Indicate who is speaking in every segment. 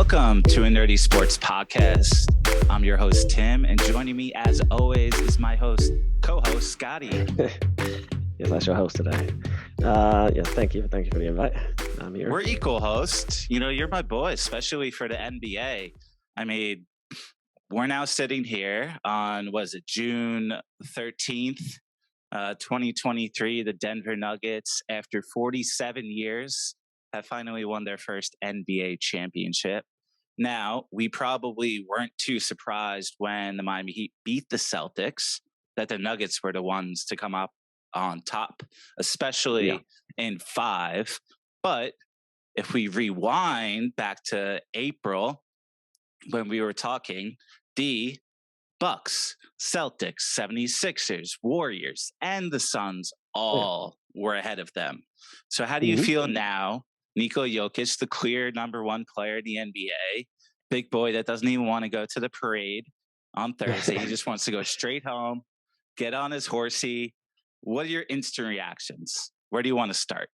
Speaker 1: Welcome to a Nerdie Sports Podcast. I'm your host, Tim, and joining me, as always, is my co-host, Scotty.
Speaker 2: Yes, that's your host today. Yes, thank you for the invite. I'm here.
Speaker 1: We're equal hosts. You know, you're my boy, especially for the NBA. I mean, we're now sitting here on, June 13th, 2023. The Denver Nuggets, after 47 years, have finally won their first NBA championship. Now, we probably weren't too surprised when the Miami Heat beat the Celtics that the Nuggets were the ones to come up on top, especially in 5. But if we rewind back to April, when we were talking, the Bucks, Celtics, 76ers, Warriors, and the Suns all were ahead of them. So how do you feel now? Nikola Jokic, the clear number one player in the NBA, big boy that doesn't even want to go to the parade on Thursday. He just wants to go straight home, get on his horsey. What are your instant reactions? Where do you want to start?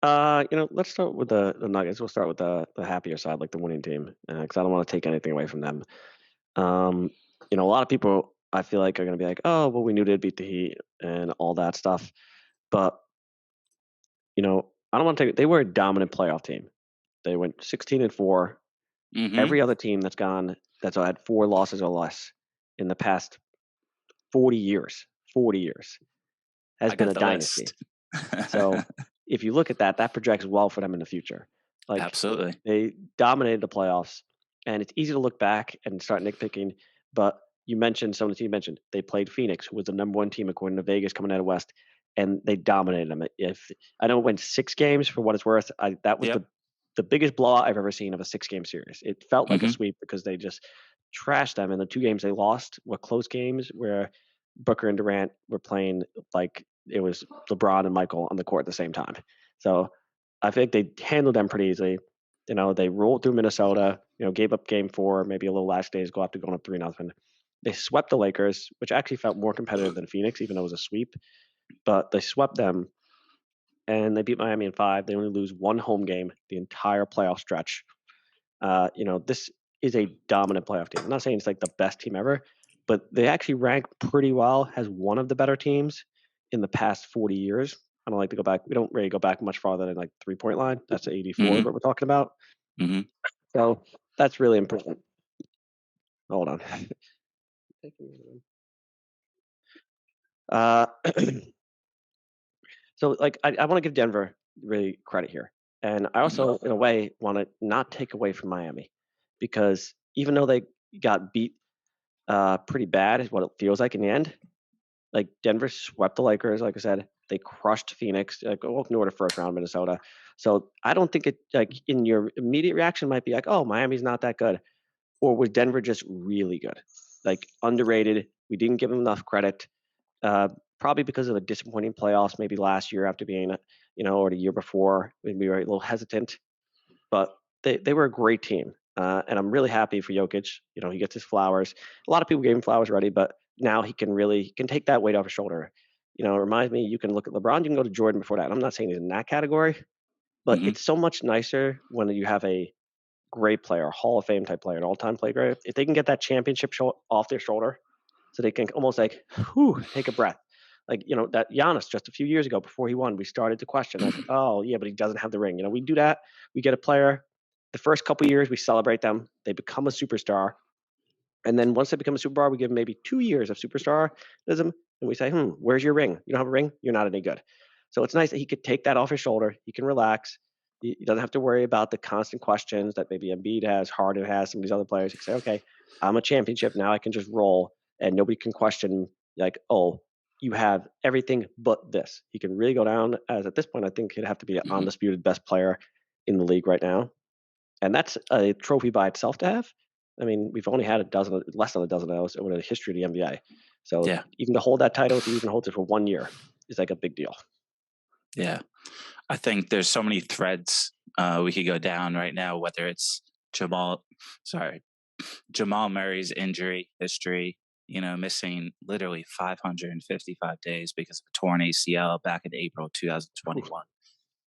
Speaker 2: Let's start with the Nuggets. We'll start with the happier side, like the winning team, because I don't want to take anything away from them. A lot of people I feel like are going to be like, oh, well, we knew they'd beat the Heat and all that stuff. But, I don't want to take. They were a dominant playoff team. They went 16-4. Every other team that's had 4 losses or less in the past 40 years has been a dynasty. So if you look at that projects well for them in the future. Like,
Speaker 1: absolutely,
Speaker 2: they dominated the playoffs, and it's easy to look back and start nitpicking. But you mentioned some of the team mentioned they played Phoenix, who was the number 1 team according to Vegas coming out of West, and they dominated them. If I know it went 6 games for what it's worth, that was the biggest blowout I've ever seen of a 6-game series. It felt like a sweep because they just trashed them, and the 2 games they lost were close games where Booker and Durant were playing like it was LeBron and Michael on the court at the same time. So I think they handled them pretty easily. They rolled through Minnesota, gave up game 4, maybe a little last days go after going up 3-0. They swept the Lakers, which actually felt more competitive than Phoenix, even though it was a sweep. But they swept them, and they beat Miami in 5. They only lose 1 home game the entire playoff stretch. This is a dominant playoff team. I'm not saying it's like the best team ever, but they actually rank pretty well as one of the better teams in the past 40 years. I don't like to go back. We don't really go back much farther than like 3-point line. That's the 84 that we're talking about. So that's really important. Hold on. So like I want to give Denver really credit here. And I also, in a way, want to not take away from Miami, because even though they got beat pretty bad is what it feels like in the end, like Denver swept the Lakers, like I said, they crushed Phoenix, open order first round Minnesota. So I don't think it, like, in your immediate reaction might be like, oh, Miami's not that good. Or was Denver just really good? Like, underrated. We didn't give them enough credit. Probably because of a disappointing playoffs, maybe last year after being, or the year before, when we were a little hesitant. But they were a great team. And I'm really happy for Jokic. He gets his flowers. A lot of people gave him flowers already, but now he can take that weight off his shoulder. It reminds me, you can look at LeBron, you can go to Jordan before that. I'm not saying he's in that category, but it's so much nicer when you have a great player, Hall of Fame type player, an all-time player great. If they can get that championship off their shoulder, so they can almost like, take a breath. Like, that Giannis just a few years ago before he won, we started to question, like, oh, yeah, but he doesn't have the ring. We do that. We get a player. The first couple of years, we celebrate them. They become a superstar. And then once they become a superstar, we give them maybe 2 years of superstarism. And we say, where's your ring? You don't have a ring? You're not any good. So it's nice that he could take that off his shoulder. He can relax. He doesn't have to worry about the constant questions that maybe Embiid has, Harden has, some of these other players. He can say, okay, I'm a championship. Now I can just roll, and nobody can question, like, oh, you have everything but this. He can really go down as, at this point, I think he'd have to be an undisputed best player in the league right now. And that's a trophy by itself to have. I mean, we've only had less than a dozen of those over the history of the NBA. So even to hold that title, if he even holds it for 1 year, is like a big deal.
Speaker 1: Yeah. I think there's so many threads we could go down right now, whether it's Jamal Murray's injury history, missing literally 555 days because of a torn ACL back in April 2021.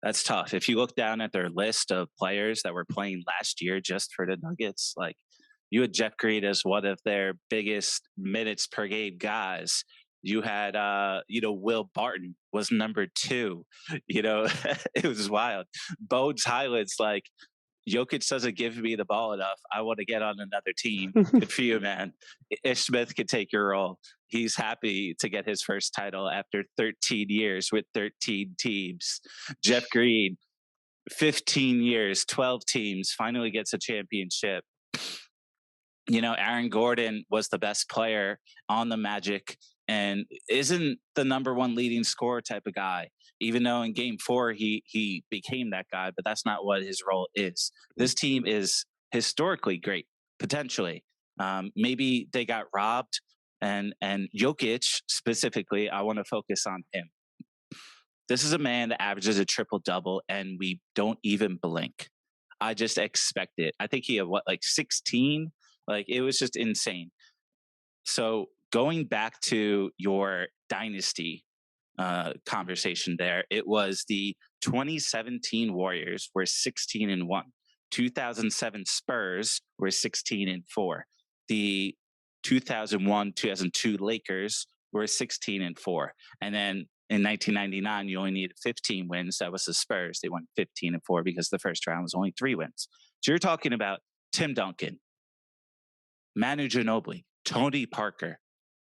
Speaker 1: That's tough. If you look down at their list of players that were playing last year just for the Nuggets, like you had Jeff Green as one of their biggest minutes per game guys. You had, Will Barton was number two. You know, it was wild. Bones highlights like Jokic doesn't give me the ball enough. I want to get on another team. Good for you, man. Ish Smith can take your role. He's happy to get his first title after 13 years with 13 teams. Jeff Green, 15 years, 12 teams, finally gets a championship. Aaron Gordon was the best player on the Magic and isn't the number one leading scorer type of guy. Even though in game 4 he became that guy, but that's not what his role is. This team is historically great, potentially. Maybe they got robbed, and Jokic specifically, I want to focus on him. This is a man that averages a triple double, and we don't even blink. I just expect it. I think he had 16. Like, it was just insane. So going back to your dynasty conversation there, it was the 2017 Warriors were 16-1. 2007 Spurs were 16-4. The 2001-2002 Lakers were 16-4. And then in 1999, you only needed 15 wins. That was the Spurs. They went 15-4 because the first round was only 3 wins. So you're talking about Tim Duncan, Manu Ginobili, Tony Parker,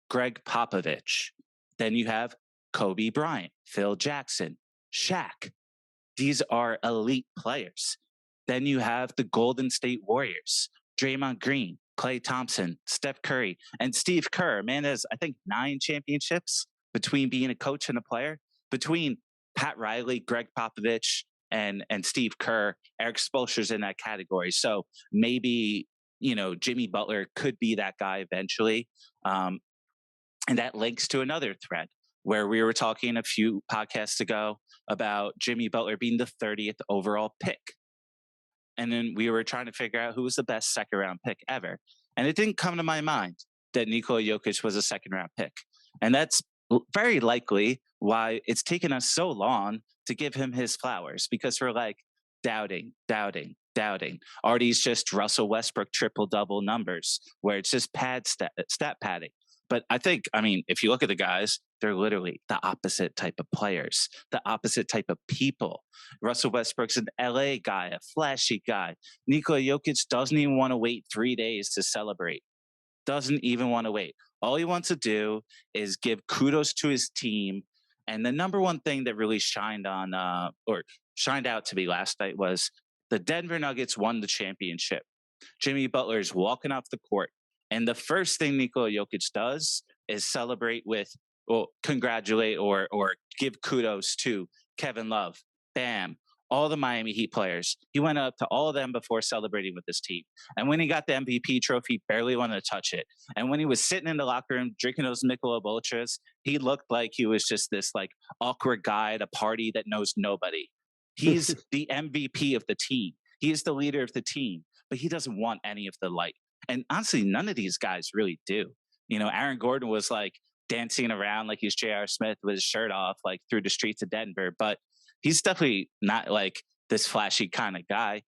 Speaker 1: Greg Popovich. Then you have Kobe Bryant, Phil Jackson, Shaq. These are elite players. Then you have the Golden State Warriors, Draymond Green, Klay Thompson, Steph Curry, and Steve Kerr. Man has, I think, 9 championships between being a coach and a player. Between Pat Riley, Greg Popovich, and Steve Kerr, Eric Spoelstra's in that category. So maybe, Jimmy Butler could be that guy eventually. And that links to another thread where we were talking a few podcasts ago about Jimmy Butler being the 30th overall pick. And then we were trying to figure out who was the best second round pick ever. And it didn't come to my mind that Nikola Jokic was a second round pick. And that's very likely why it's taken us so long to give him his flowers, because we're like doubting. Are these just Russell Westbrook triple double numbers where it's just stat padding? But I think, if you look at the guys, they're literally the opposite type of players, the opposite type of people. Russell Westbrook's an LA guy, a flashy guy. Nikola Jokic doesn't even want to wait 3 days to celebrate. Doesn't even want to wait. All he wants to do is give kudos to his team. And the number one thing that really shined out to me last night was the Denver Nuggets won the championship. Jimmy Butler's walking off the court. And the first thing Nikola Jokic does is celebrate congratulate or give kudos to Kevin Love. Bam. All the Miami Heat players. He went up to all of them before celebrating with his team. And when he got the MVP trophy, barely wanted to touch it. And when he was sitting in the locker room drinking those Michelob Ultras, he looked like he was just this awkward guy at a party that knows nobody. He's the MVP of the team. He is the leader of the team, but he doesn't want any of the light. And honestly, none of these guys really do. Aaron Gordon was dancing around like he's J.R. Smith with his shirt off, through the streets of Denver. But he's definitely not this flashy kind of guy.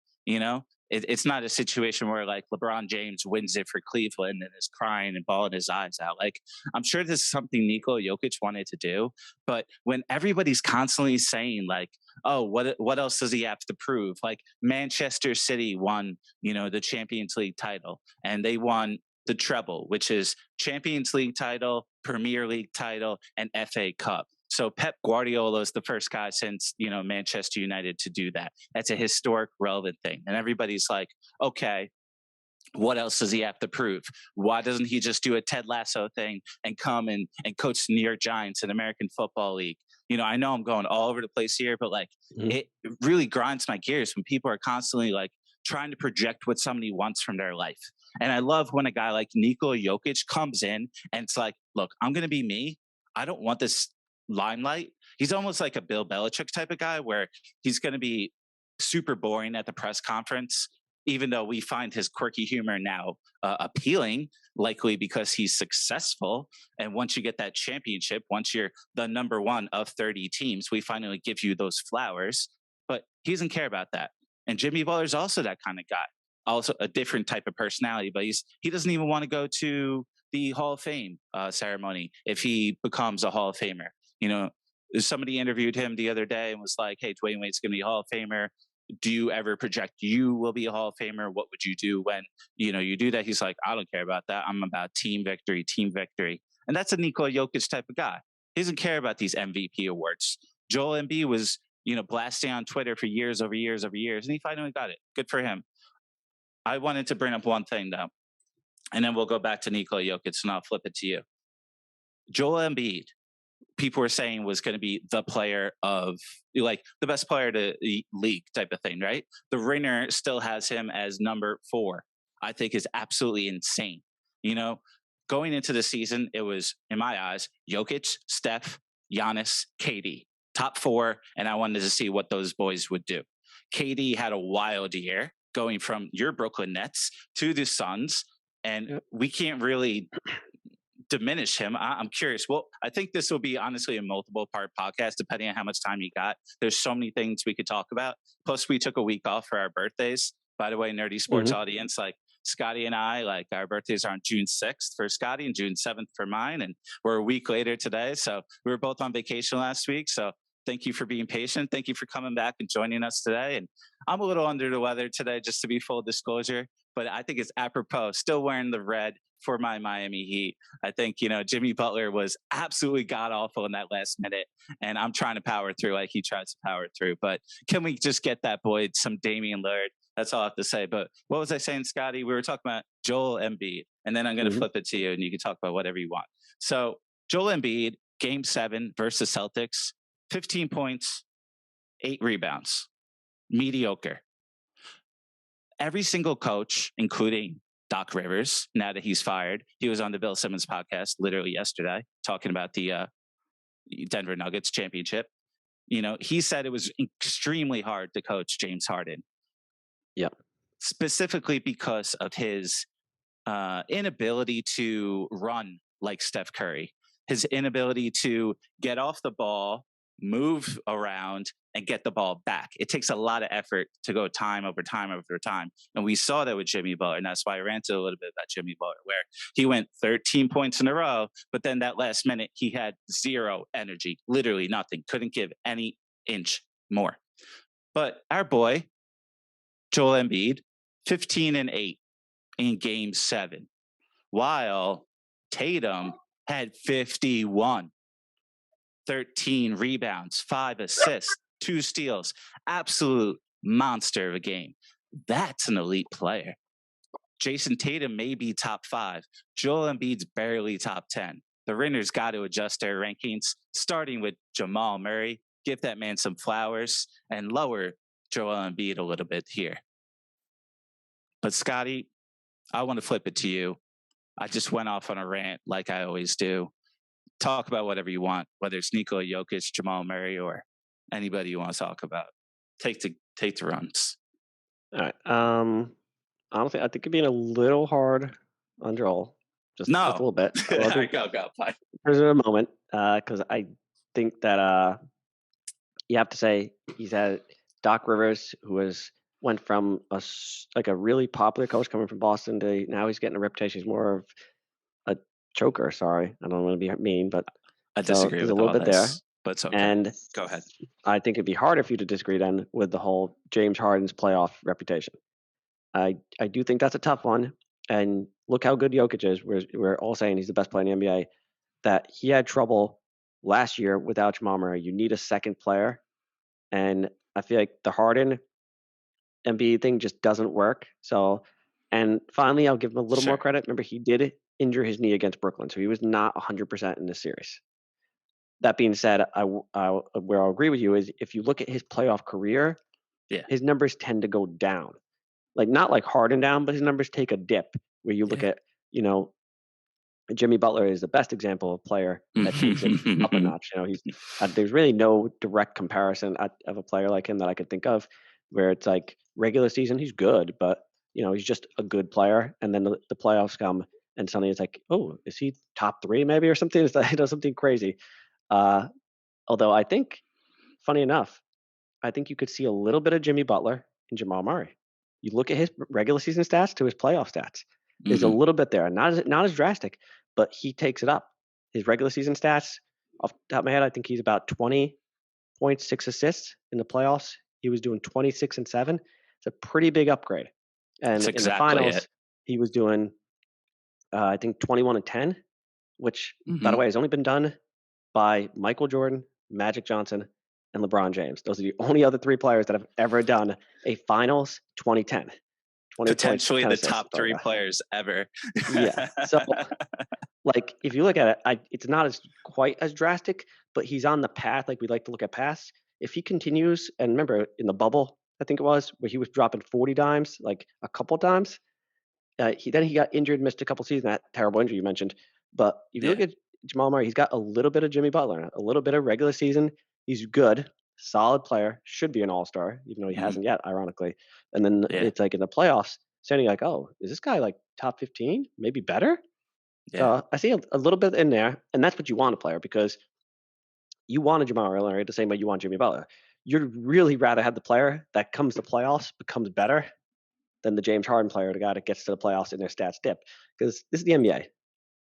Speaker 1: It's not a situation where LeBron James wins it for Cleveland and is crying and bawling his eyes out. I'm sure this is something Nikola Jokic wanted to do, but when everybody's constantly saying oh, what else does he have to prove? Manchester City won, the Champions League title, and they won the treble, which is Champions League title, Premier League title, and FA Cup. So Pep Guardiola is the first guy since, Manchester United to do that. That's a historic, relevant thing. And everybody's like, okay, what else does he have to prove? Why doesn't he just do a Ted Lasso thing and come and coach the New York Giants in American Football League? I know I'm going all over the place here, but it really grinds my gears when people are constantly trying to project what somebody wants from their life. And I love when a guy like Nikola Jokic comes in and it's look, I'm going to be me. I don't want this limelight. He's almost like a Bill Belichick type of guy where he's going to be super boring at the press conference, even though we find his quirky humor now appealing, likely because he's successful. And once you get that championship, once you're the number one of 30 teams, we finally give you those flowers. but he doesn't care about that. And Jimmy Butler's also that kind of guy, also a different type of personality, but he doesn't even want to go to the Hall of Fame ceremony if he becomes a Hall of Famer. You know, somebody interviewed him the other day and was like, "Hey, Dwayne Wade's going to be a Hall of Famer. Do you ever project you will be a Hall of Famer? What would you do when you do that?" He's like, "I don't care about that. I'm about team victory, team victory." And that's a Nikola Jokic type of guy. He doesn't care about these MVP awards. Joel Embiid was blasting on Twitter for years over years over years, and he finally got it. Good for him. I wanted to bring up one thing though, and then we'll go back to Nikola Jokic, and I'll flip it to you. Joel Embiid, people were saying was going to be the player of like the best player to the league type of thing, right? The Ringer still has him as number 4. I think is absolutely insane. Going into the season, it was in my eyes Jokic, Steph, Giannis, KD, top 4, and I wanted to see what those boys would do. KD had a wild year going from your Brooklyn Nets to the Suns, and we can't really diminish him. I'm curious. Well, I think this will be honestly a multiple part podcast, depending on how much time you got. There's so many things we could talk about. Plus, we took a week off for our birthdays. By the way, Nerdy Sports audience, like Scotty and I, like our birthdays are on June 6th for Scotty and June 7th for mine. And we're a week later today. So we were both on vacation last week. So thank you for being patient. Thank you for coming back and joining us today. And I'm a little under the weather today, just to be full disclosure, but I think it's apropos, still wearing the red for my Miami Heat. I think, Jimmy Butler was absolutely god awful in that last minute, and I'm trying to power through like he tries to power through. But can we just get that boy some Damian Lillard? That's all I have to say. But what was I saying, Scotty? We were talking about Joel Embiid, and then I'm going to flip it to you, and you can talk about whatever you want. So Joel Embiid, Game 7 versus Celtics, 15 points, 8 rebounds, mediocre. Every single coach, including Doc Rivers, now that he's fired, he was on the Bill Simmons podcast literally yesterday talking about the Denver Nuggets championship. He said it was extremely hard to coach James Harden.
Speaker 2: Yeah.
Speaker 1: Specifically because of his inability to run like Steph Curry, his inability to get off the ball, move around, and get the ball back. It takes a lot of effort to go time over time over time. And we saw that with Jimmy Butler. And that's why I ranted a little bit about Jimmy Butler, where he went 13 points in a row, but then that last minute, he had zero energy, literally nothing, couldn't give any inch more. But our boy, Joel Embiid, 15-8 in Game 7, while Tatum had 51, 13 rebounds, 5 assists, 2 steals, absolute monster of a game. That's an elite player. Jason Tatum may be top 5. Joel Embiid's barely top 10. The Ringers got to adjust their rankings, starting with Jamal Murray. Give that man some flowers and lower Joel Embiid a little bit here. But Scotty, I want to flip it to you. I just went off on a rant like I always do. Talk about whatever you want, whether it's Nikola Jokic, Jamal Murray, or anybody you want to talk about. Take the runs.
Speaker 2: All right. Honestly, I think you're being a little hard on Joel. Just a little bit.
Speaker 1: All right, go. Fine.
Speaker 2: There's a moment, because I think that you have to say he's had Doc Rivers, who went from a really popular coach coming from Boston to now he's getting a reputation. He's more of a choker. Sorry, I don't want to be mean, but
Speaker 1: I disagree with
Speaker 2: a little bit there.
Speaker 1: But it's okay.
Speaker 2: And
Speaker 1: go ahead.
Speaker 2: I think it'd be harder for you to disagree then with the whole James Harden's playoff reputation. I do think that's a tough one. And look how good Jokic is. We're all saying he's the best player in the NBA. That he had trouble last year without Jamal Murray. You need a second player. And I feel like the Harden Embiid thing just doesn't work. So, and finally, I'll give him a little more credit. Remember, he did injure his knee against Brooklyn, so he was not 100% in this series. That being said, where I'll agree with you is if you look at his playoff career, his numbers tend to go down. Like not like Harden down, but his numbers take a dip. Where you look at, Jimmy Butler is the best example of a player that takes it up a notch. There's really no direct comparison of a player like him that I could think of, where it's like regular season he's good, but he's just a good player, and then the playoffs come, and suddenly it's like, oh, is he top 3 maybe or something? It's something crazy. Although I think, funny enough, I think you could see a little bit of Jimmy Butler and Jamal Murray. You look at his regular season stats to his playoff stats. There's a
Speaker 1: Hmm.
Speaker 2: little bit there, not as drastic, but he takes it up. His regular season stats, off the top of my head, I think he's about 20.6 assists in the playoffs. He was doing 26 and 7. It's a pretty big upgrade.
Speaker 1: That's
Speaker 2: And in the
Speaker 1: exactly it.
Speaker 2: finals, he was doing I think 21 and 10, which by
Speaker 1: Hmm.
Speaker 2: the way has only been done by Michael Jordan, Magic Johnson, and LeBron James. Those are the only other three players that have ever done a finals 2010. 20 points,
Speaker 1: Potentially
Speaker 2: 10
Speaker 1: the
Speaker 2: assists.
Speaker 1: top
Speaker 2: That's all I
Speaker 1: three
Speaker 2: got.
Speaker 1: players ever.
Speaker 2: Yeah. So, like, if you look at it, it's not as quite as drastic, but he's on the path. Like we like to look at paths. If he continues, and remember in the bubble, I think it was where he was dropping 40 dimes, like a couple times. He got injured, missed a couple seasons. That terrible injury you mentioned. But if you look
Speaker 1: Yeah.
Speaker 2: at Jamal Murray, he's got a little bit of Jimmy Butler, a little bit of regular season. He's good, solid player, should be an all star, even though he
Speaker 1: Hmm.
Speaker 2: hasn't yet, ironically. And then
Speaker 1: Yeah.
Speaker 2: it's like in the playoffs, standing like, oh, is this guy like top 15, maybe better?
Speaker 1: Yeah.
Speaker 2: So I see a little bit in there, and that's what you want a player because you want a Jamal Murray the same way you want Jimmy Butler. You'd really rather have the player that comes to playoffs becomes better than the James Harden player, the guy that gets to the playoffs and their stats dip. Because this is the NBA.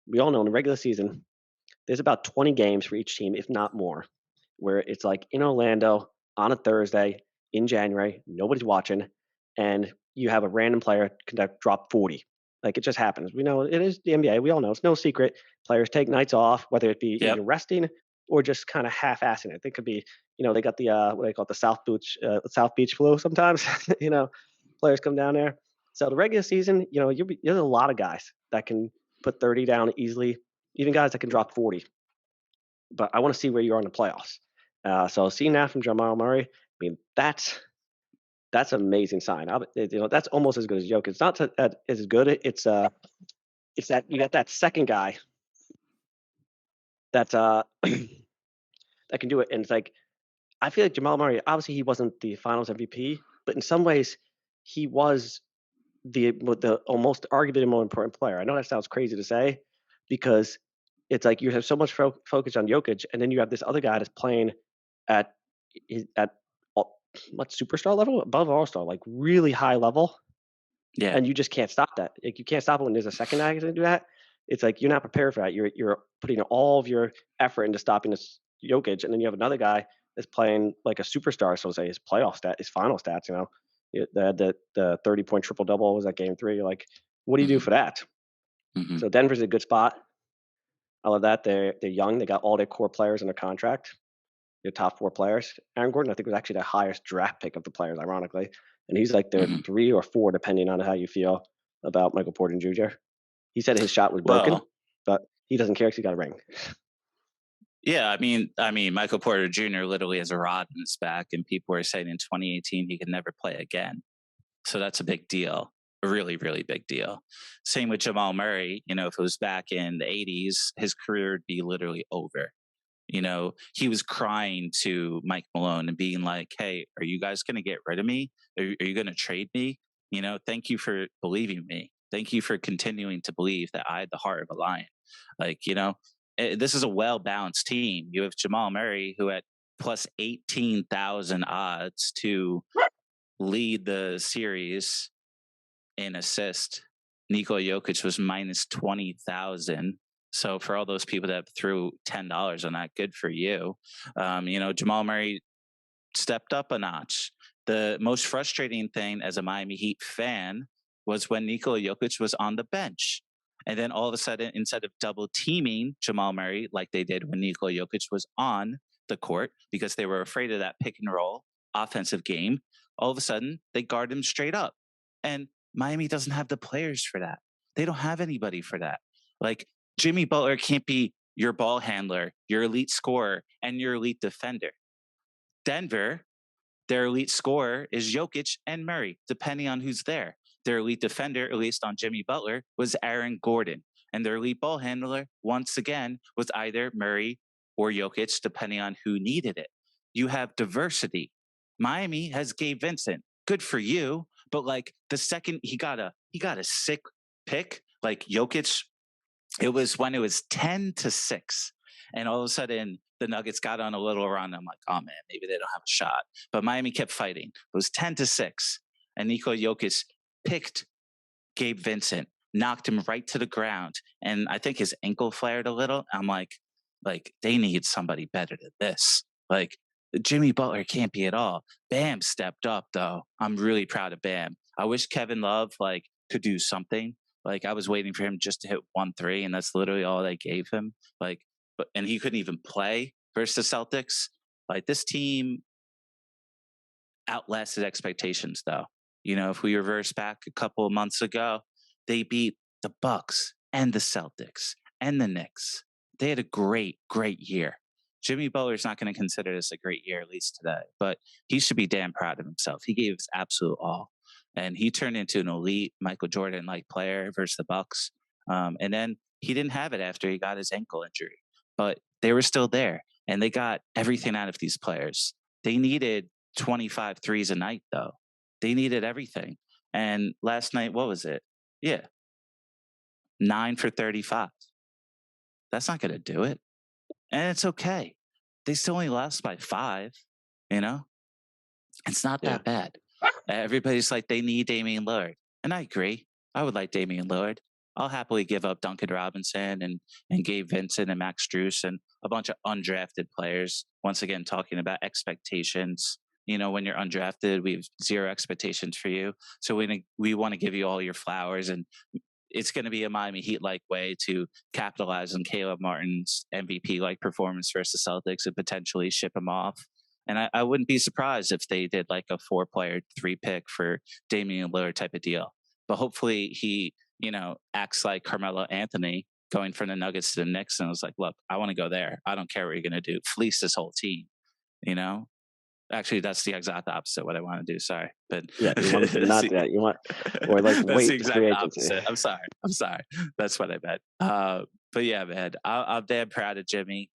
Speaker 2: We all know in the regular season, there's about 20 games for each team, if not more, where it's like in Orlando on a Thursday in January, nobody's watching, and you have a random player drop 40. Like it just happens. We know it is the NBA. We all know it's no secret. Players take nights off, whether it be
Speaker 1: Yep.
Speaker 2: either resting or just kind of half-assing it. They could be, they got the what they call it, the South Beach flu sometimes. Players come down there. So the regular season, there's a lot of guys that can put 30 down easily, even guys that can drop 40. But I want to see where you are in the playoffs. So seeing that from Jamal Murray, I mean, that's an amazing sign. That's almost as good as Jokic. It's not as good. It's that you got that second guy that that can do it. And it's like I feel like Jamal Murray. Obviously, he wasn't the Finals MVP, but in some ways, he was the almost arguably the more important player. I know that sounds crazy to say because it's like you have so much focus on Jokic, and then you have this other guy that's playing at at what superstar level, above all star, like really high level,
Speaker 1: Yeah.
Speaker 2: and you just can't stop that. Like you can't stop it when there's a second guy to do that. It's like you're not prepared for that. You're putting all of your effort into stopping this Jokic, and then you have another guy that's playing like a superstar. So say his playoff stat, his final stats. The 30-point triple double was that game 3. You're like, what do you do
Speaker 1: Hmm.
Speaker 2: for that?
Speaker 1: Hmm.
Speaker 2: So Denver's a good spot. I love that. They're young. They got all their core players under contract. Their top 4 players. Aaron Gordon, I think, was actually the highest draft pick of the players, ironically, and he's like their
Speaker 1: Hmm.
Speaker 2: 3 or 4, depending on how you feel about Michael Porter Jr. He said his shot was broken,
Speaker 1: Well,
Speaker 2: but he doesn't care because he got a ring.
Speaker 1: yeah. I mean, Michael Porter Jr. literally has a rod in his back, and people were saying in 2018 he could never play again. So that's a big deal, a really, really big deal. Same with Jamal Murray. If it was back in the 80s, his career would be literally over. He was crying to Mike Malone and being like, "Hey, are you guys going to get rid of me? Are you going to trade me? Thank you for believing me. Thank you for continuing to believe that I had the heart of a lion." Like, this is a well balanced team. You have Jamal Murray, who at plus 18,000 odds to lead the series in assist. Nikola Jokic was minus 20,000. So for all those people that threw $10 on that, good for you. Jamal Murray stepped up a notch. The most frustrating thing as a Miami Heat fan was when Nikola Jokic was on the bench. And then all of a sudden, instead of double teaming Jamal Murray like they did when Nikola Jokic was on the court because they were afraid of that pick and roll offensive game, all of a sudden they guard him straight up. And Miami doesn't have the players for that. They don't have anybody for that. Like Jimmy Butler can't be your ball handler, your elite scorer, and your elite defender. Denver, their elite scorer is Jokic and Murray, depending on who's there. Their elite defender, at least on Jimmy Butler, was Aaron Gordon. And their elite ball handler, once again, was either Murray or Jokic, depending on who needed it. You have diversity. Miami has Gabe Vincent. Good for you. But like the second he got a sick pick, like Jokic, it was when it was 10-6. And all of a sudden, the Nuggets got on a little run. I'm like, oh man, maybe they don't have a shot. But Miami kept fighting. It was 10-6, and Nikola Jokic picked Gabe Vincent, knocked him right to the ground, and I think his ankle flared a little. I'm like they need somebody better than this. Like Jimmy Butler can't be at all. Bam stepped up though. I'm really proud of Bam. I wish Kevin Love like could do something. Like I was waiting for him just to hit 1 3, and that's literally all they gave him. Like, but and he couldn't even play versus the Celtics. Like this team outlasted expectations though. You know, if we reverse back a couple of months ago, they beat the Bucks and the Celtics and the Knicks. They had a great year. Jimmy Butler's not going to consider this a great year, at least today, but he should be damn proud of himself. He gave his absolute all, and he turned into an elite Michael Jordan-like player versus the Bucks. And then he didn't have it after he got his ankle injury, but they were still there, and they got everything out of these players. They needed 25 threes a night, though. They needed everything. And last night, what was it? Yeah, 9 for 35. That's not going to do it. And it's okay. They still only lost by 5, you know? It's not that bad. Everybody's like, they need Damian Lillard. And I agree. I would like Damian Lillard. I'll happily give up Duncan Robinson and Gabe Vincent and Max Strus and a bunch of undrafted players. Once again, talking about expectations. You know, when you're undrafted, we have zero expectations for you. So we want to give you all your flowers, and it's going to be a Miami Heat-like way to capitalize on Caleb Martin's MVP-like performance versus Celtics and potentially ship him off. And I wouldn't be surprised if they did like a 4-player, 3-pick for Damian Lillard type of deal. But hopefully he, you know, acts like Carmelo Anthony going from the Nuggets to the Knicks and was like, look, I want to go there. I don't care what you're going to do. Fleece this whole team, you know? Actually, that's the exact opposite of what I want to do. Sorry, but
Speaker 2: yeah, you want not that. You want or like
Speaker 1: that's
Speaker 2: wait
Speaker 1: the exact
Speaker 2: free agency.
Speaker 1: opposite. I'm sorry. That's what I meant. But yeah, man, I'm damn proud of Jimmy.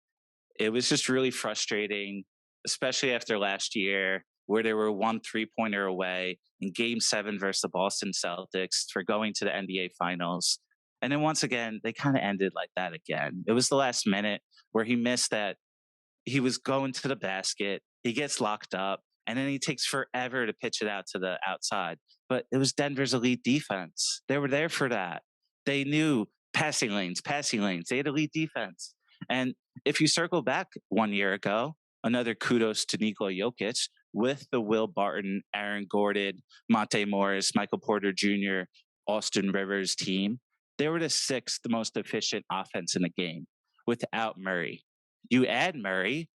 Speaker 1: It was just really frustrating, especially after last year, where they were 1 3-pointer away in Game 7 versus the Boston Celtics for going to the NBA Finals. And then once again, they kind of ended like that again. It was the last minute where he missed that. He was going to the basket. He gets locked up, and then he takes forever to pitch it out to the outside. But it was Denver's elite defense. They were there for that. They knew passing lanes. They had elite defense. And if you circle back 1 year ago, another kudos to Nikola Jokic with the Will Barton, Aaron Gordon, Monte Morris, Michael Porter Jr., Austin Rivers team. They were the 6th most efficient offense in the game without Murray. You add Murray,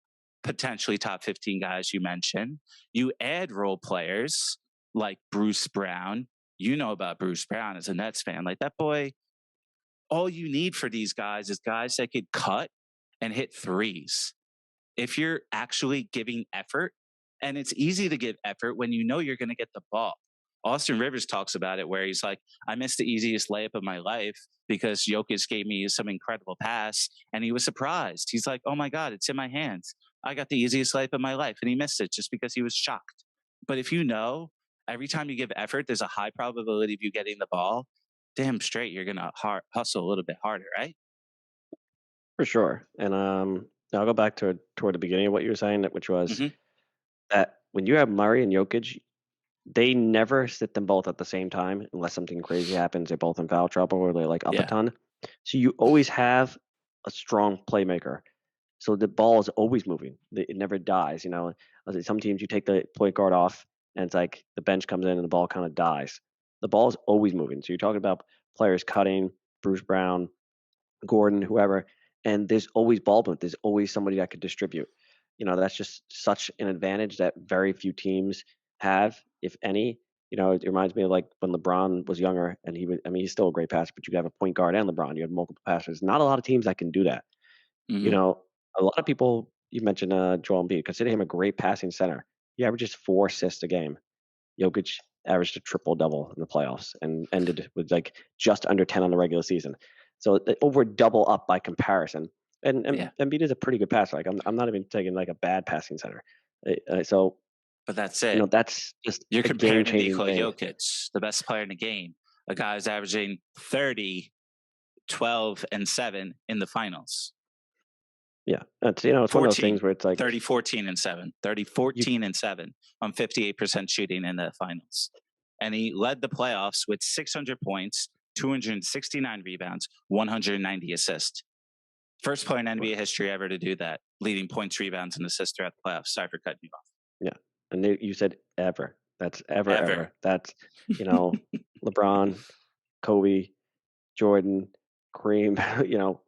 Speaker 1: potentially top 15 guys you mentioned. You add role players like Bruce Brown. You know about Bruce Brown as a Nets fan. Like that boy, all you need for these guys is guys that could cut and hit threes. If you're actually giving effort, and it's easy to give effort when you know you're going to get the ball. Austin Rivers talks about it where he's like, I missed the easiest layup of my life because Jokic gave me some incredible pass, and he was surprised. He's like, oh my God, it's in my hands. I got the easiest layup of my life, and he missed it just because he was shocked. But if you know every time you give effort, there's a high probability of you getting the ball, damn straight, you're going to hustle a little bit harder, right?
Speaker 2: For sure. And I'll go back to toward the beginning of what you were saying, which was that when you have Murray and Jokic, they never sit them both at the same time unless something crazy happens. They're both in foul trouble or they're like up a ton. So you always have a strong playmaker. So the ball is always moving. It never dies. You know, some teams you take the point guard off and it's like the bench comes in and the ball kind of dies. The ball is always moving. So you're talking about players cutting, Bruce Brown, Gordon, whoever, and there's always ball movement. There's always somebody that could distribute. You know, that's just such an advantage that very few teams have, if any. You know, it reminds me of like when LeBron was younger and he's still a great passer, but you could have a point guard and LeBron. You have multiple passers. Not a lot of teams that can do that. You know, a lot of people, you mentioned Joel Embiid, consider him a great passing center. He averages 4 assists a game. Jokic averaged a triple double in the playoffs and ended with like just under 10 on the regular season. So over double up by comparison. And Embiid is a pretty good passer. Like I'm not even taking like a bad passing center.
Speaker 1: But that's it.
Speaker 2: You know, that's just
Speaker 1: you're comparing to Nikola
Speaker 2: thing.
Speaker 1: Jokic, the best player in the game. A guy who's averaging 30, 12, and 7 in the finals.
Speaker 2: Yeah, it's it's one of those
Speaker 1: 14,
Speaker 2: things where it's like
Speaker 1: 30, 14, and 7. 30,
Speaker 2: you
Speaker 1: 14, and 7 on 58% shooting in the finals. And he led the playoffs with 600 points, 269 rebounds, 190 assists. First player in NBA history ever to do that, leading points, rebounds, and assists throughout the playoffs. Sorry for cutting you off.
Speaker 2: Yeah, and you said ever. That's ever. That's LeBron, Kobe, Jordan, Kareem,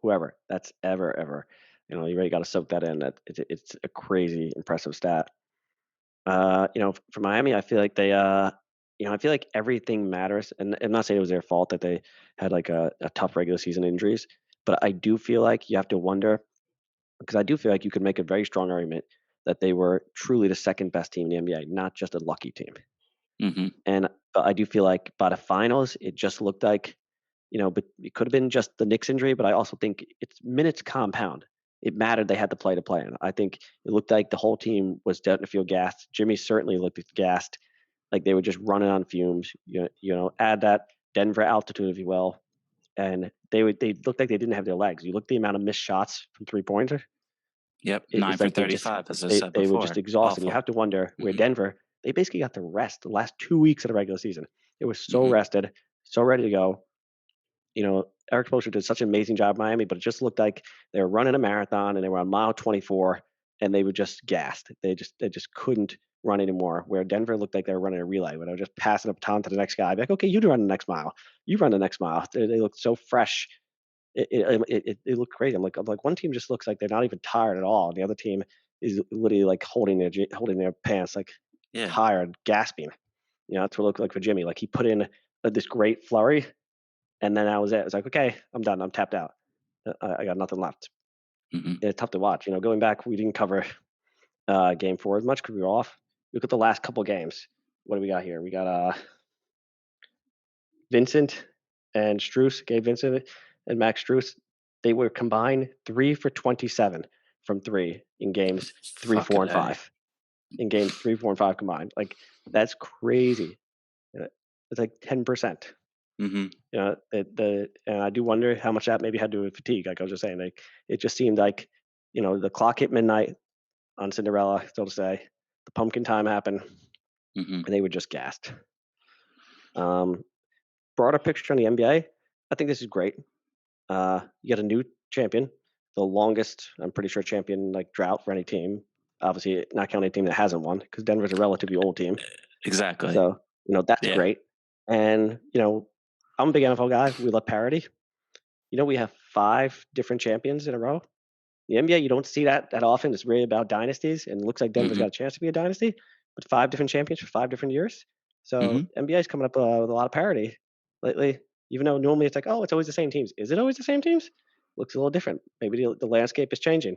Speaker 2: whoever. That's ever. You really got to soak that in. That it's a crazy impressive stat. For Miami, I feel like they, I feel like everything matters. And I'm not saying it was their fault that they had like a tough regular season injuries, but I do feel like you have to wonder because I do feel like you could make a very strong argument that they were truly the second best team in the NBA, not just a lucky team.
Speaker 1: Mm-hmm.
Speaker 2: And but I do feel like by the finals, it just looked like, but it could have been just the Knicks injury, but I also think it's minutes compound. It mattered they had to play. And I think it looked like the whole team was starting to feel gassed. Jimmy certainly looked gassed, like they were just running on fumes. Add that Denver altitude, if you will, and they looked like they didn't have their legs. You look at the amount of missed shots from 3-pointer.
Speaker 1: Yep,
Speaker 2: It's
Speaker 1: 9 for
Speaker 2: like
Speaker 1: 35, as I
Speaker 2: they
Speaker 1: said
Speaker 2: they were
Speaker 1: before.
Speaker 2: just exhausted. You
Speaker 1: Awful.
Speaker 2: have to wonder where
Speaker 1: Mhm.
Speaker 2: Denver, they basically got the rest the last 2 weeks of the regular season. They were so
Speaker 1: Mhm.
Speaker 2: rested, so ready to go. Eric Spoelstra did such an amazing job in Miami, but it just looked like they were running a marathon and they were on mile 24 and they were just gassed. They just couldn't run anymore. Where Denver looked like they were running a relay, where they were just passing a baton to the next guy. I'd be like, okay, you run the next mile. You run the next mile. They looked so fresh. It looked crazy. I'm like, one team just looks like they're not even tired at all. The other team is literally like holding their pants, like
Speaker 1: Yeah.
Speaker 2: tired, gasping. That's what it looked like for Jimmy. Like he put in this great flurry, and then that was it. It's like, okay, I'm done. I'm tapped out. I got nothing left.
Speaker 1: Mm-hmm.
Speaker 2: It's tough to watch. Going back, we didn't cover game 4 as much because we were off. Look at the last couple games. What do we got here? We got Vincent and Struess, Gabe Vincent and Max Struess. They were combined 3 for 27 from 3 in games 3, 4, and 5. In games 3, 4, and 5 combined. Like, that's crazy. It's like 10%.
Speaker 1: Mm-hmm.
Speaker 2: And I do wonder how much that maybe had to do with fatigue. Like I was just saying, like it just seemed like, the clock hit midnight on Cinderella, so to say. The pumpkin time happened,
Speaker 1: Mm-hmm.
Speaker 2: and they were just gassed. Broader picture on the NBA, I think this is great. You got a new champion, the longest, I'm pretty sure, champion like drought for any team. Obviously, not counting a team that hasn't won, because Denver's a relatively old team.
Speaker 1: Exactly.
Speaker 2: So that's great. And I'm a big NFL guy. We love parity. We have 5 different champions in a row. The NBA, you don't see that often. It's really about dynasties, and it looks like Denver's
Speaker 1: Mm-hmm.
Speaker 2: got a chance to be a dynasty. But 5 different champions for 5 different years. So
Speaker 1: Mm-hmm.
Speaker 2: NBA is coming up with a lot of parity lately. Even though normally it's like, oh, it's always the same teams. Is it always the same teams? Looks a little different. Maybe the landscape is changing.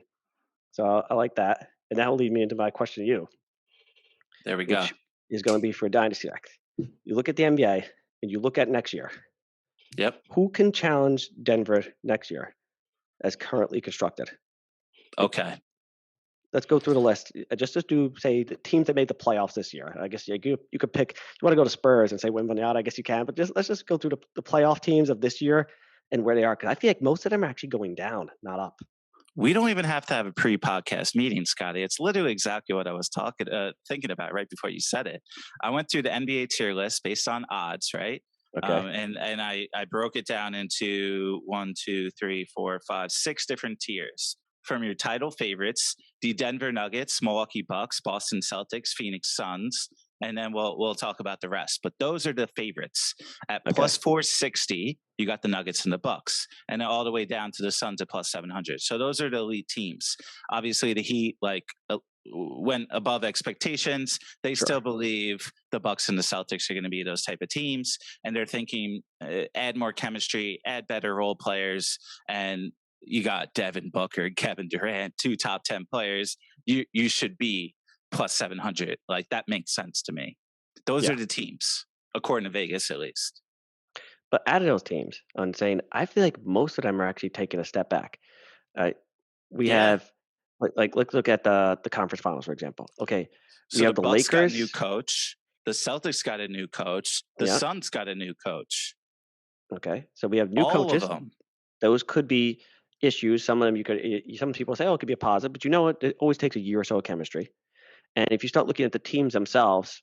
Speaker 2: So I like that, and that will lead me into my question to you,
Speaker 1: There we go.
Speaker 2: which is going to be for a dynasty act. You look at the NBA and you look at next year.
Speaker 1: Yep.
Speaker 2: Who can challenge Denver next year as currently constructed?
Speaker 1: Okay.
Speaker 2: Let's go through the list. Just do, say, the teams that made the playoffs this year. I guess you could pick. You want to go to Spurs and say win one out. I guess you can, but let's just go through the playoff teams of this year and where they are, because I feel like most of them are actually going down, not up.
Speaker 1: We don't even have to have a pre-podcast meeting, Scotty. It's literally exactly what I was thinking about right before you said it. I went through the NBA tier list based on odds, right?
Speaker 2: Okay.
Speaker 1: And I broke it down into 1, 2, 3, 4, 5, 6 different tiers. From your title favorites, the Denver Nuggets, Milwaukee Bucks, Boston Celtics, Phoenix Suns, and then we'll talk about the rest. But those are the favorites. At plus 460, you got the Nuggets and the Bucks, and then all the way down to the Suns at plus 700. So those are the elite teams. Obviously, the Heat went above expectations. They still believe the Bucks and the Celtics are going to be those type of teams, and they're thinking add more chemistry, add better role players, and you got Devin Booker, Kevin Durant, 2 top 10 players. You should be plus 700. Like, that makes sense to me. Those are the teams, according to Vegas, at least.
Speaker 2: But out of those teams, I'm saying I feel like most of them are actually taking a step back. We have let's look at the conference finals, for example. Okay,
Speaker 1: so
Speaker 2: we have the
Speaker 1: Bucks
Speaker 2: Lakers.
Speaker 1: Got a new coach. The Celtics got a new coach. The Suns got a new coach.
Speaker 2: Okay, so we have new
Speaker 1: All
Speaker 2: coaches.
Speaker 1: of them.
Speaker 2: Those could be issues. Some of them some people say, oh, it could be a positive, but you know what? It always takes a year or so of chemistry. And if you start looking at the teams themselves,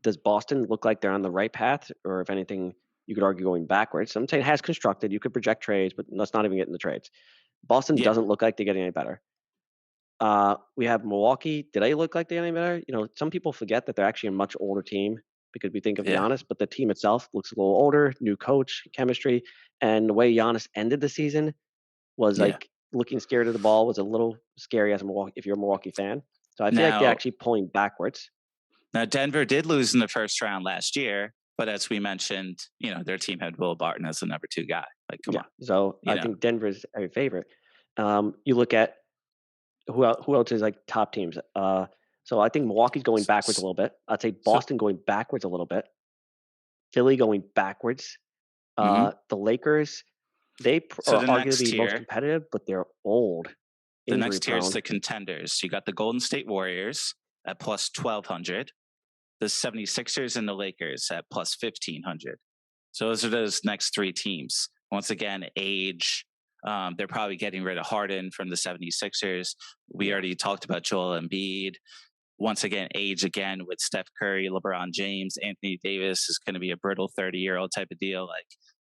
Speaker 2: does Boston look like they're on the right path, or if anything, you could argue going backwards? I'm saying it has constructed. You could project trades, but let's not even get into trades. Boston
Speaker 1: Yeah,
Speaker 2: doesn't look like they're getting any better. We have Milwaukee. Do they look like they're getting better? Some people forget that they're actually a much older team because we think of
Speaker 1: yeah,
Speaker 2: Giannis, but the team itself looks a little older, new coach, chemistry, and the way Giannis ended the season was
Speaker 1: yeah.
Speaker 2: like looking scared of the ball was a little scary as a Milwaukee if you're a Milwaukee fan. So I feel like they're
Speaker 1: Now,
Speaker 2: actually pulling backwards.
Speaker 1: now Denver did lose in the first round last year, but as we mentioned, their team had Will Barton as the number 2 guy. Like, come
Speaker 2: Yeah.
Speaker 1: on,
Speaker 2: So
Speaker 1: you
Speaker 2: I
Speaker 1: know.
Speaker 2: think Denver's a favorite. You look at who else is like top teams. So I think Milwaukee's going backwards a little bit. I'd say
Speaker 1: So,
Speaker 2: Boston going backwards a little bit. Philly going backwards.
Speaker 1: mhm.
Speaker 2: The Lakers,
Speaker 1: So
Speaker 2: are
Speaker 1: the next
Speaker 2: arguably most
Speaker 1: tier,
Speaker 2: competitive, but they're old,
Speaker 1: the
Speaker 2: injury
Speaker 1: next tier is
Speaker 2: prone.
Speaker 1: the contenders. You got the Golden State Warriors at plus 1200, the 76ers and the Lakers at plus 1500. So those are those next 3 teams. Once again, age. They're probably getting rid of Harden from the 76ers. We
Speaker 2: Yeah.
Speaker 1: already talked about Joel Embiid. Once again, age again with Steph Curry, LeBron James, Anthony Davis is going to be a brittle 30-year-old type of deal. Like,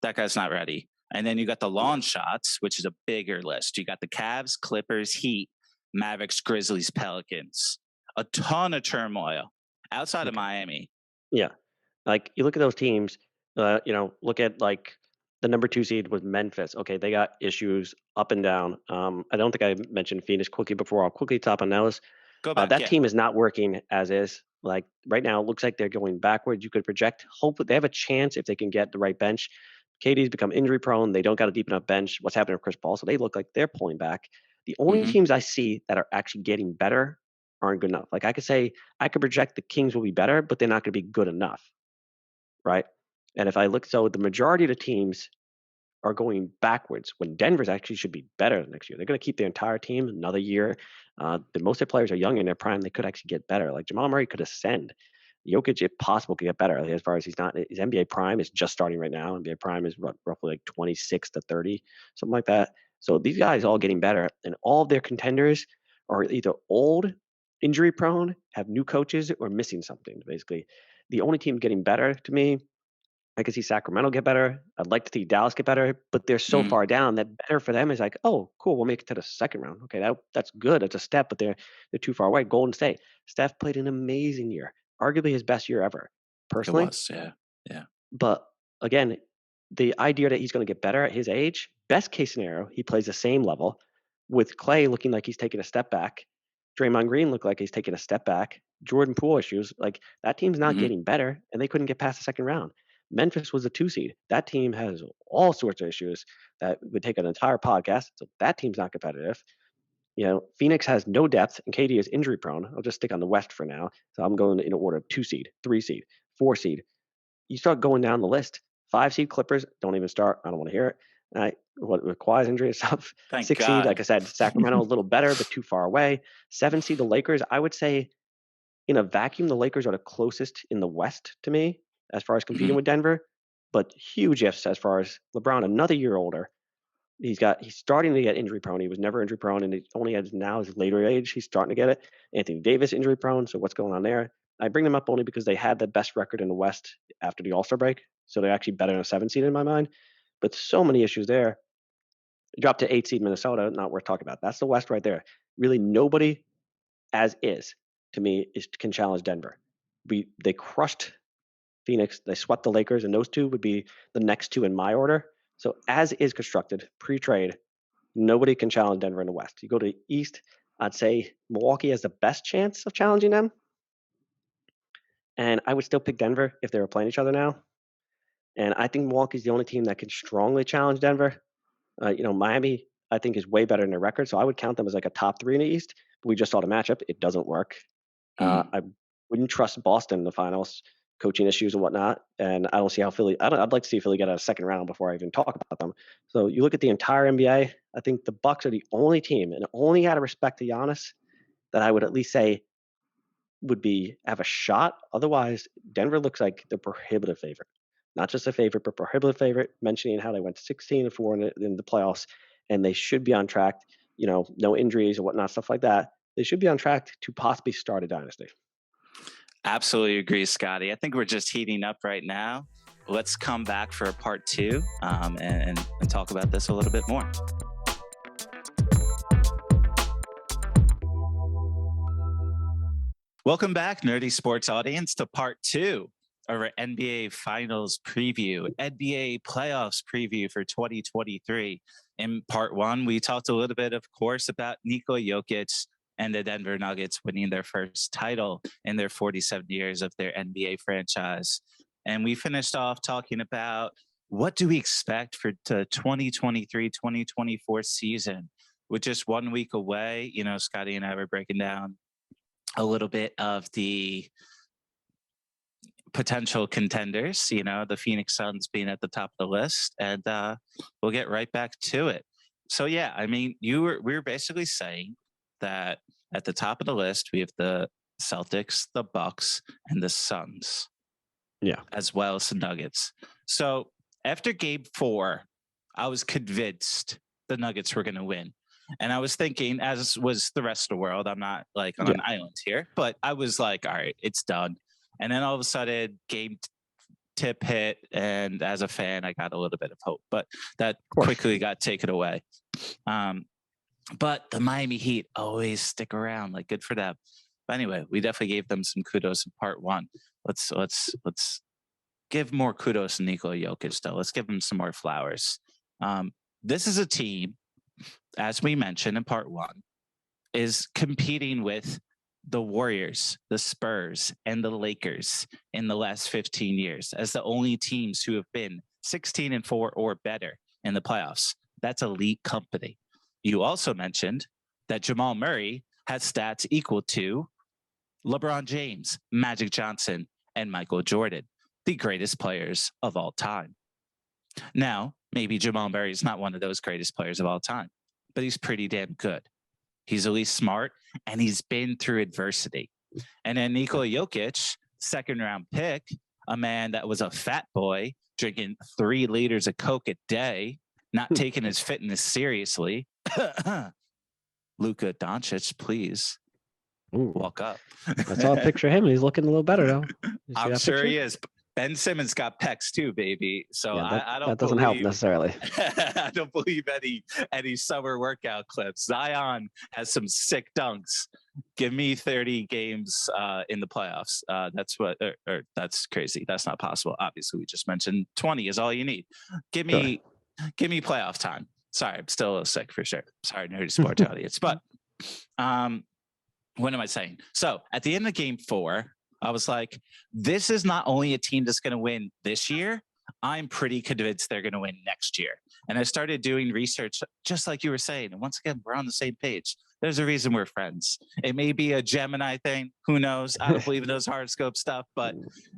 Speaker 1: that guy's not ready. And then you got the
Speaker 2: Yeah.
Speaker 1: lawn shots, which is a bigger list. You got the Cavs, Clippers, Heat, Mavericks, Grizzlies, Pelicans. A ton of turmoil outside of
Speaker 2: Okay.
Speaker 1: Miami.
Speaker 2: Yeah. Like you look at those teams, look at like the number 2 seed was Memphis. Okay, they got issues up and down. I don't think I mentioned Phoenix quickly before. I'll quickly top on those.
Speaker 1: Go back,
Speaker 2: That
Speaker 1: yeah.
Speaker 2: team is not working as is. Like right now, it looks like they're going backwards. You could project. Hopefully, they have a chance if they can get the right bench. KD's become injury prone. They don't got a deep enough bench. What's happening with Chris Paul? So they look like they're pulling back. The only
Speaker 1: Hmm.
Speaker 2: teams I see that are actually getting better aren't good enough. Like I could project the Kings will be better, but they're not going to be good enough, right? And if I look, so the majority of the teams are going backwards when Denver's actually should be better next year. They're going to keep their entire team another year. Most of their players are young in their prime. They could actually get better. Like Jamal Murray could ascend. Jokic, if possible, could get better. As far as he's not, his NBA prime is just starting right now. NBA prime is roughly like 26 to 30, something like that. So these guys all getting better, and all of their contenders are either old, injury prone, have new coaches, or missing something. Basically, the only team getting better to me, I could see Sacramento get better. I'd like to see Dallas get better, but they're so
Speaker 1: Mm,
Speaker 2: far down that better for them is like, oh, cool, we'll make it to the second round. Okay, that's good. It's a step, but they're too far away. Golden State. Steph played an amazing year, arguably his best year ever,
Speaker 1: it
Speaker 2: personally.
Speaker 1: was, yeah. Yeah.
Speaker 2: But again, the idea that he's going to get better at his age, best case scenario, he plays the same level with Clay looking like he's taking a step back. Draymond Green looked like he's taking a step back. Jordan Poole issues, like that team's not
Speaker 1: Hmm.
Speaker 2: getting better, and they couldn't get past the second round. Memphis was a 2 seed. That team has all sorts of issues that would take an entire podcast. So that team's not competitive. Phoenix has no depth, and KD is injury prone. I'll just stick on the West for now. So I'm going in order of 2 seed, 3 seed, 4 seed. You start going down the list. 5 seed Clippers, don't even start. I don't want to hear it. What with Kawhi's injury and stuff.
Speaker 1: Thank
Speaker 2: 6 seed, like
Speaker 1: God.
Speaker 2: I said, Sacramento a little better, but too far away. 7 seed the Lakers. I would say in a vacuum, the Lakers are the closest in the West to me as far as competing
Speaker 1: Hmm.
Speaker 2: with Denver, but huge ifs as far as LeBron, another year older. He's starting to get injury prone. He was never injury prone, and he only has now his later age. He's starting to get it. Anthony Davis injury prone. So what's going on there? I bring them up only because they had the best record in the West after the All Star break, so they're actually better than a 7 seed in my mind. But so many issues there. Drop to 8 seed Minnesota, not worth talking about. That's the West right there. Really, nobody as is to me can challenge Denver. They crushed Phoenix. They swept the Lakers, and those two would be the next two in my order. So as is constructed pre-trade, nobody can challenge Denver in the West. You go to the East, I'd say Milwaukee has the best chance of challenging them, and I would still pick Denver if they were playing each other now. And I think Milwaukee's the only team that can strongly challenge Denver. Miami, I think, is way better in their record, so I would count them as like a top 3 in the East. But we just saw the matchup; it doesn't work.
Speaker 1: Mm.
Speaker 2: I wouldn't trust Boston in the finals, coaching issues and whatnot. And I don't see how Philly. I'd like to see Philly get out of second round before I even talk about them. So you look at the entire NBA. I think the Bucks are the only team, and only out of respect to Giannis, that I would at least say would be have a shot. Otherwise, Denver looks like the prohibitive favorite. Not just a favorite, but prohibitive favorite. Mentioning how they went 16-4 in the playoffs, and they should be on track. No injuries or whatnot, stuff like that. They should be on track to possibly start a dynasty.
Speaker 1: Absolutely agree, Scotty. I think we're just heating up right now. Let's come back for a part 2 and talk about this a little bit more. Welcome back, Nerdy Sports audience, to part 2 of our NBA Finals preview, NBA playoffs preview for 2023. In part 1, we talked a little bit, of course, about Nikola Jokic and the Denver Nuggets winning their first title in their 47 years of their NBA franchise. And we finished off talking about what do we expect for the 2023-2024 season. With just 1 week away, Scotty and I were breaking down a little bit of the potential contenders, the Phoenix Suns being at the top of the list, and we'll get right back to it. So yeah, I mean, we were basically saying that at the top of the list we have the Celtics, the Bucks, and the Suns, as well as the Nuggets. So after Game 4, I was convinced the Nuggets were going to win. And I was thinking, as was the rest of the world, I'm not like on an island here, but I was like, all right, it's done. And then all of a sudden, game tip hit. And as a fan, I got a little bit of hope, but that quickly got taken away. But the Miami Heat always stick around, like good for them. But anyway, we definitely gave them some kudos in part 1. Let's give more kudos to Nikola Jokic, though. Let's give him some more flowers. This is a team, as we mentioned in part 1, is competing with the Warriors, the Spurs, and the Lakers in the last 15 years as the only teams who have been 16-4 or better in the playoffs. That's elite company. You also mentioned that Jamal Murray has stats equal to LeBron James, Magic Johnson, and Michael Jordan, the greatest players of all time. Now, maybe Jamal Murray is not one of those greatest players of all time, but he's pretty damn good. He's at least smart, and he's been through adversity. And then Nikola Jokic, second-round pick, a man that was a fat boy, drinking 3 liters of Coke a day, not taking his fitness seriously. Luka Doncic, please. Walk up.
Speaker 2: I saw a picture of him. He's looking a little better, though.
Speaker 1: I'm sure he is. Ben Simmons got pecs too, baby. So I don't.
Speaker 2: That doesn't help necessarily.
Speaker 1: I don't believe any summer workout clips. Zion has some sick dunks. Give me 30 games in the playoffs. That's what. Or that's crazy. That's not possible. Obviously, we just mentioned 20 is all you need. Give me playoff time. Sorry, I'm still a little sick for sure. Sorry, Nerdy Sports audience. But what am I saying? So at the end of Game 4. I was like, this is not only a team that's going to win this year, I'm pretty convinced they're going to win next year. And I started doing research, just like you were saying. And once again, we're on the same page. There's a reason we're friends. It may be a Gemini thing. Who knows? I don't believe in those horoscope stuff. But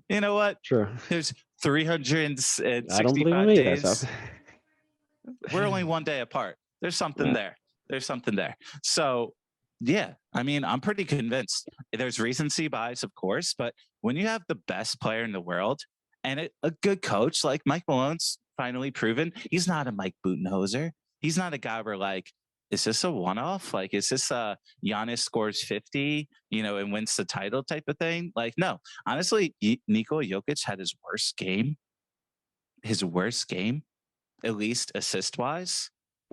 Speaker 1: you know what?
Speaker 2: Sure.
Speaker 1: There's 365
Speaker 2: I don't believe in me,
Speaker 1: days. We're only 1 day apart. There's something there. There's something there. So yeah, I mean, I'm pretty convinced. There's recency bias, of course, but when you have the best player in the world and a good coach like Mike Malone's finally proven, he's not a Mike Budenholzer. He's not a guy where like, is this a one-off? Like, is this a Giannis scores 50, and wins the title type of thing? Like, no. Honestly, Nikola Jokic had his worst game, at least assist-wise,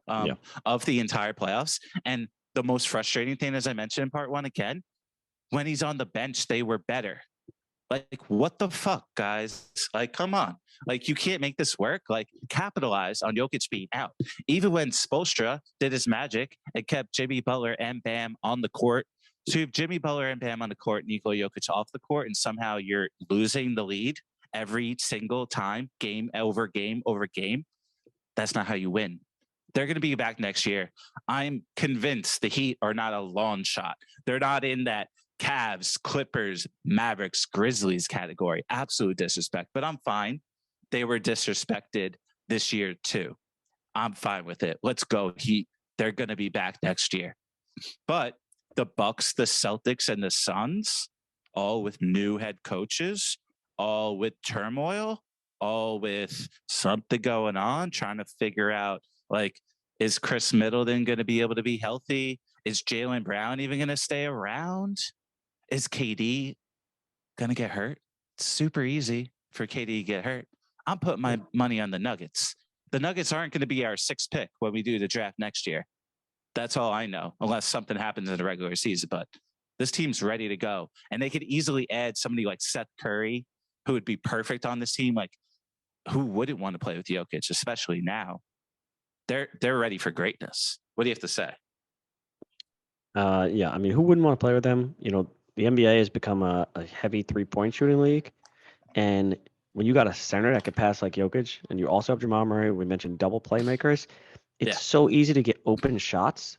Speaker 1: of the entire playoffs. And the most frustrating thing, as I mentioned in part 1 again, when he's on the bench, they were better. Like, what the fuck, guys? Like, come on. Like, you can't make this work. Like, capitalize on Jokic being out. Even when Spoelstra did his magic and kept Jimmy Butler and Bam on the court, so you have Jimmy Butler and Bam on the court, Nikola Jokic off the court, and somehow you're losing the lead every single time, game over game over game. That's not how you win. They're going to be back next year. I'm convinced the Heat are not a long shot. They're not in that Cavs, Clippers, Mavericks, Grizzlies category. Absolute disrespect, but I'm fine. They were disrespected this year too. I'm fine with it. Let's go Heat. They're going to be back next year. But the Bucks, the Celtics, and the Suns, all with new head coaches, all with turmoil, all with something going on, trying to figure out, like, Is Chris Middleton going to be able to be healthy? Is Jaylen Brown even going to stay around? Is KD going to get hurt? It's super easy for KD to get hurt. I'm putting my money on the Nuggets. The Nuggets aren't going to be our 6th pick when we do the draft next year. That's all I know, unless something happens in the regular season. But this team's ready to go. And they could easily add somebody like Seth Curry, who would be perfect on this team. Like, who wouldn't want to play with Jokic, especially now? They're ready for greatness. What do you have to say?
Speaker 2: Yeah, I mean, who wouldn't want to play with them? You know, the NBA has become a heavy 3-point shooting league. And when you got a center that could pass like Jokic, and you also have Jamal Murray, we mentioned double playmakers, it's so easy to get open shots.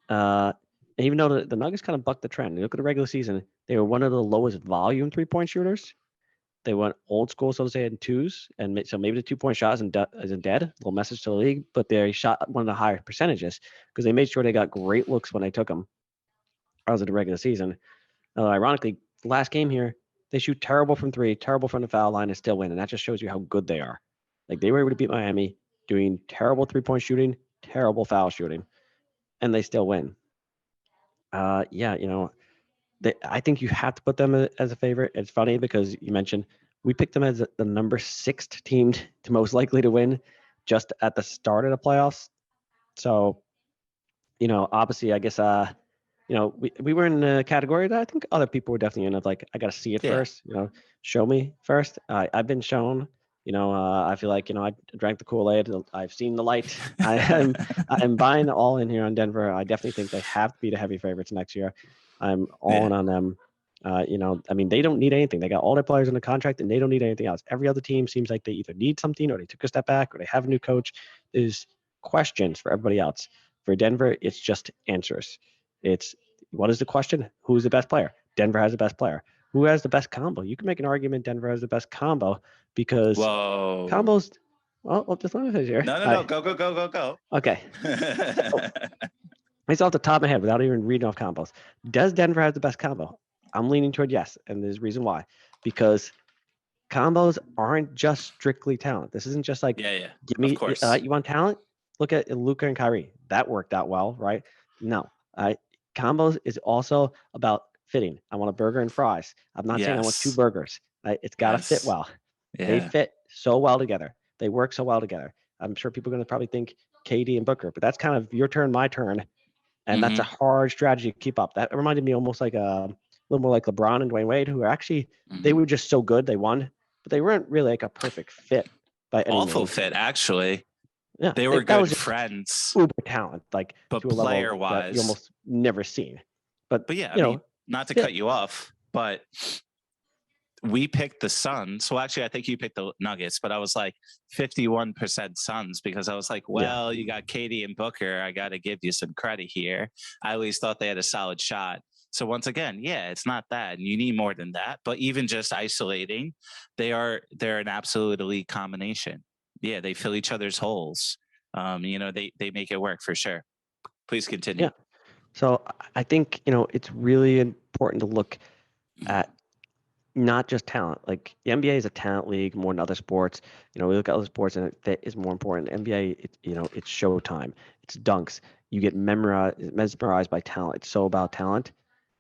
Speaker 2: And even though the Nuggets kind of bucked the trend, you look at the regular season, they were one of the lowest volume 3-point shooters. They went old school, so to say, in twos, and so maybe the 2-point shot isn't dead. A little message to the league, but they shot one of the higher percentages because they made sure they got great looks when they took them. As of the regular season, ironically, the last game here, they shoot terrible from 3, terrible from the foul line, and still win, and that just shows you how good they are. Like they were able to beat Miami, doing terrible 3-point shooting, terrible foul shooting, and they still win. Yeah, you know, I think you have to put them as a favorite. It's funny because you mentioned we picked them as the number 6th team to most likely to win just at the start of the playoffs. So, you know, obviously, I guess, you know, we were in a category that I think other people were definitely in of like, I got to see it first, you know, show me first. I've been shown, you know, I feel like, you know, I drank the Kool-Aid. I've seen the light. I'm buying all in here on Denver. I definitely think they have to be the heavy favorites next year. I'm all in on them. You know, I mean, they don't need anything. They got all their players in the contract and they don't need anything else. Every other team seems like they either need something or they took a step back or they have a new coach. There's questions for everybody else. For Denver, it's just answers. It's what is the question? Who's the best player? Denver has the best player. Who has the best combo? You can make an argument Denver has the best combo because combos. Well, just let me finish here.
Speaker 1: No. Go.
Speaker 2: Okay. So, it's off the top of my head without even reading off combos. Does Denver have the best combo? I'm leaning toward yes, and there's a reason why. Because combos aren't just strictly talent. This isn't just like give me. You want talent? Look at Luka and Kyrie. That worked out well, right? No. Combos is also about fitting. I want a burger and fries. I'm not saying I want 2 burgers. It's got to fit well. Yeah. They fit so well together. They work so well together. I'm sure people are going to probably think KD and Booker, but that's kind of your turn, my turn. And that's a hard strategy to keep up. That reminded me almost like a little more like LeBron and Dwayne Wade, who are actually, they were just so good. They won, but they weren't really like a perfect fit by any means.
Speaker 1: Awful fit, actually. Yeah, they were good friends.
Speaker 2: Uber talent, like
Speaker 1: but
Speaker 2: to a
Speaker 1: player
Speaker 2: level
Speaker 1: wise,
Speaker 2: that you almost never seen. But
Speaker 1: yeah, I mean, not to cut you off, but we picked the Suns. Well, actually, I think you picked the Nuggets, but I was like 51% Suns because I was like, well, you got KD and Booker. I got to give you some credit here. I always thought they had a solid shot. So once again, it's not that. You need more than that. But even just isolating, they're an absolute elite combination. Yeah, they fill each other's holes. You know, they make it work for sure. Please continue.
Speaker 2: Yeah. So I think, you know, it's really important to look at not just talent. Like the NBA is a talent league more than other sports. You know, we look at other sports and that is more important. NBA, you know, it's showtime. It's dunks. You get mesmerized by talent. It's so about talent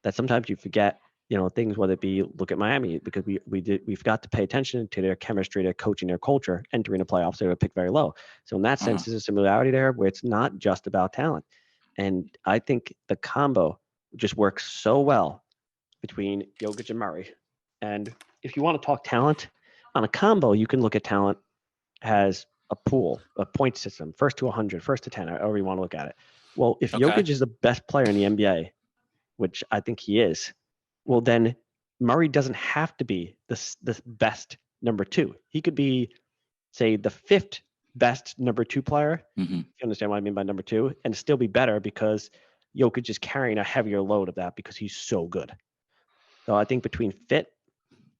Speaker 2: that sometimes you forget, you know, things, whether it be look at Miami, because we've got to pay attention to their chemistry, their coaching, their culture. Entering the playoffs, they were picked very low. So in that sense, there's a similarity there where it's not just about talent. And I think the combo just works so well between Jokic and Murray. And if you want to talk talent on a combo, you can look at talent as a pool, a point system, first to 100, first to 10, however you want to look at it. Well, if Jokic is the best player in the NBA, which I think he is, well, then Murray doesn't have to be the best number 2. He could be, say, the 5th best number 2 player. If you understand what I mean by number 2, and still be better because Jokic is carrying a heavier load of that because he's so good. So I think between fit,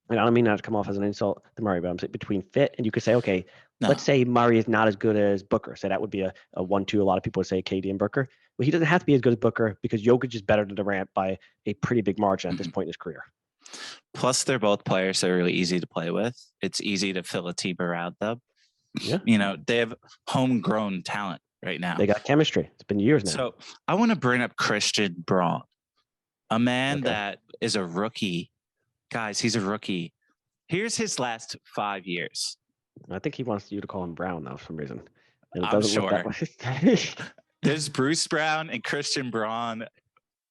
Speaker 2: and I don't mean that to come off as an insult to Murray, but I'm saying between fit, and you could say, okay, let's say Murray is not as good as Booker. So that would be a 1-2. A lot of people would say KD and Booker. Well, he doesn't have to be as good as Booker because Jokic is better than Durant by a pretty big margin at this point in his career.
Speaker 1: Plus, they're both players that are really easy to play with. It's easy to fill a team around them.
Speaker 2: Yeah.
Speaker 1: You know, they have homegrown talent, right now.
Speaker 2: They got chemistry. It's been years now.
Speaker 1: So I want to bring up Christian Braun, a man
Speaker 2: Okay.
Speaker 1: that is a rookie. Guys, he's a rookie. Here's his last 5 years.
Speaker 2: I think he wants you to call him Brown though, for some reason, and it
Speaker 1: I'm
Speaker 2: doesn't look that
Speaker 1: sure.
Speaker 2: way.
Speaker 1: There's Bruce Brown and Christian Braun.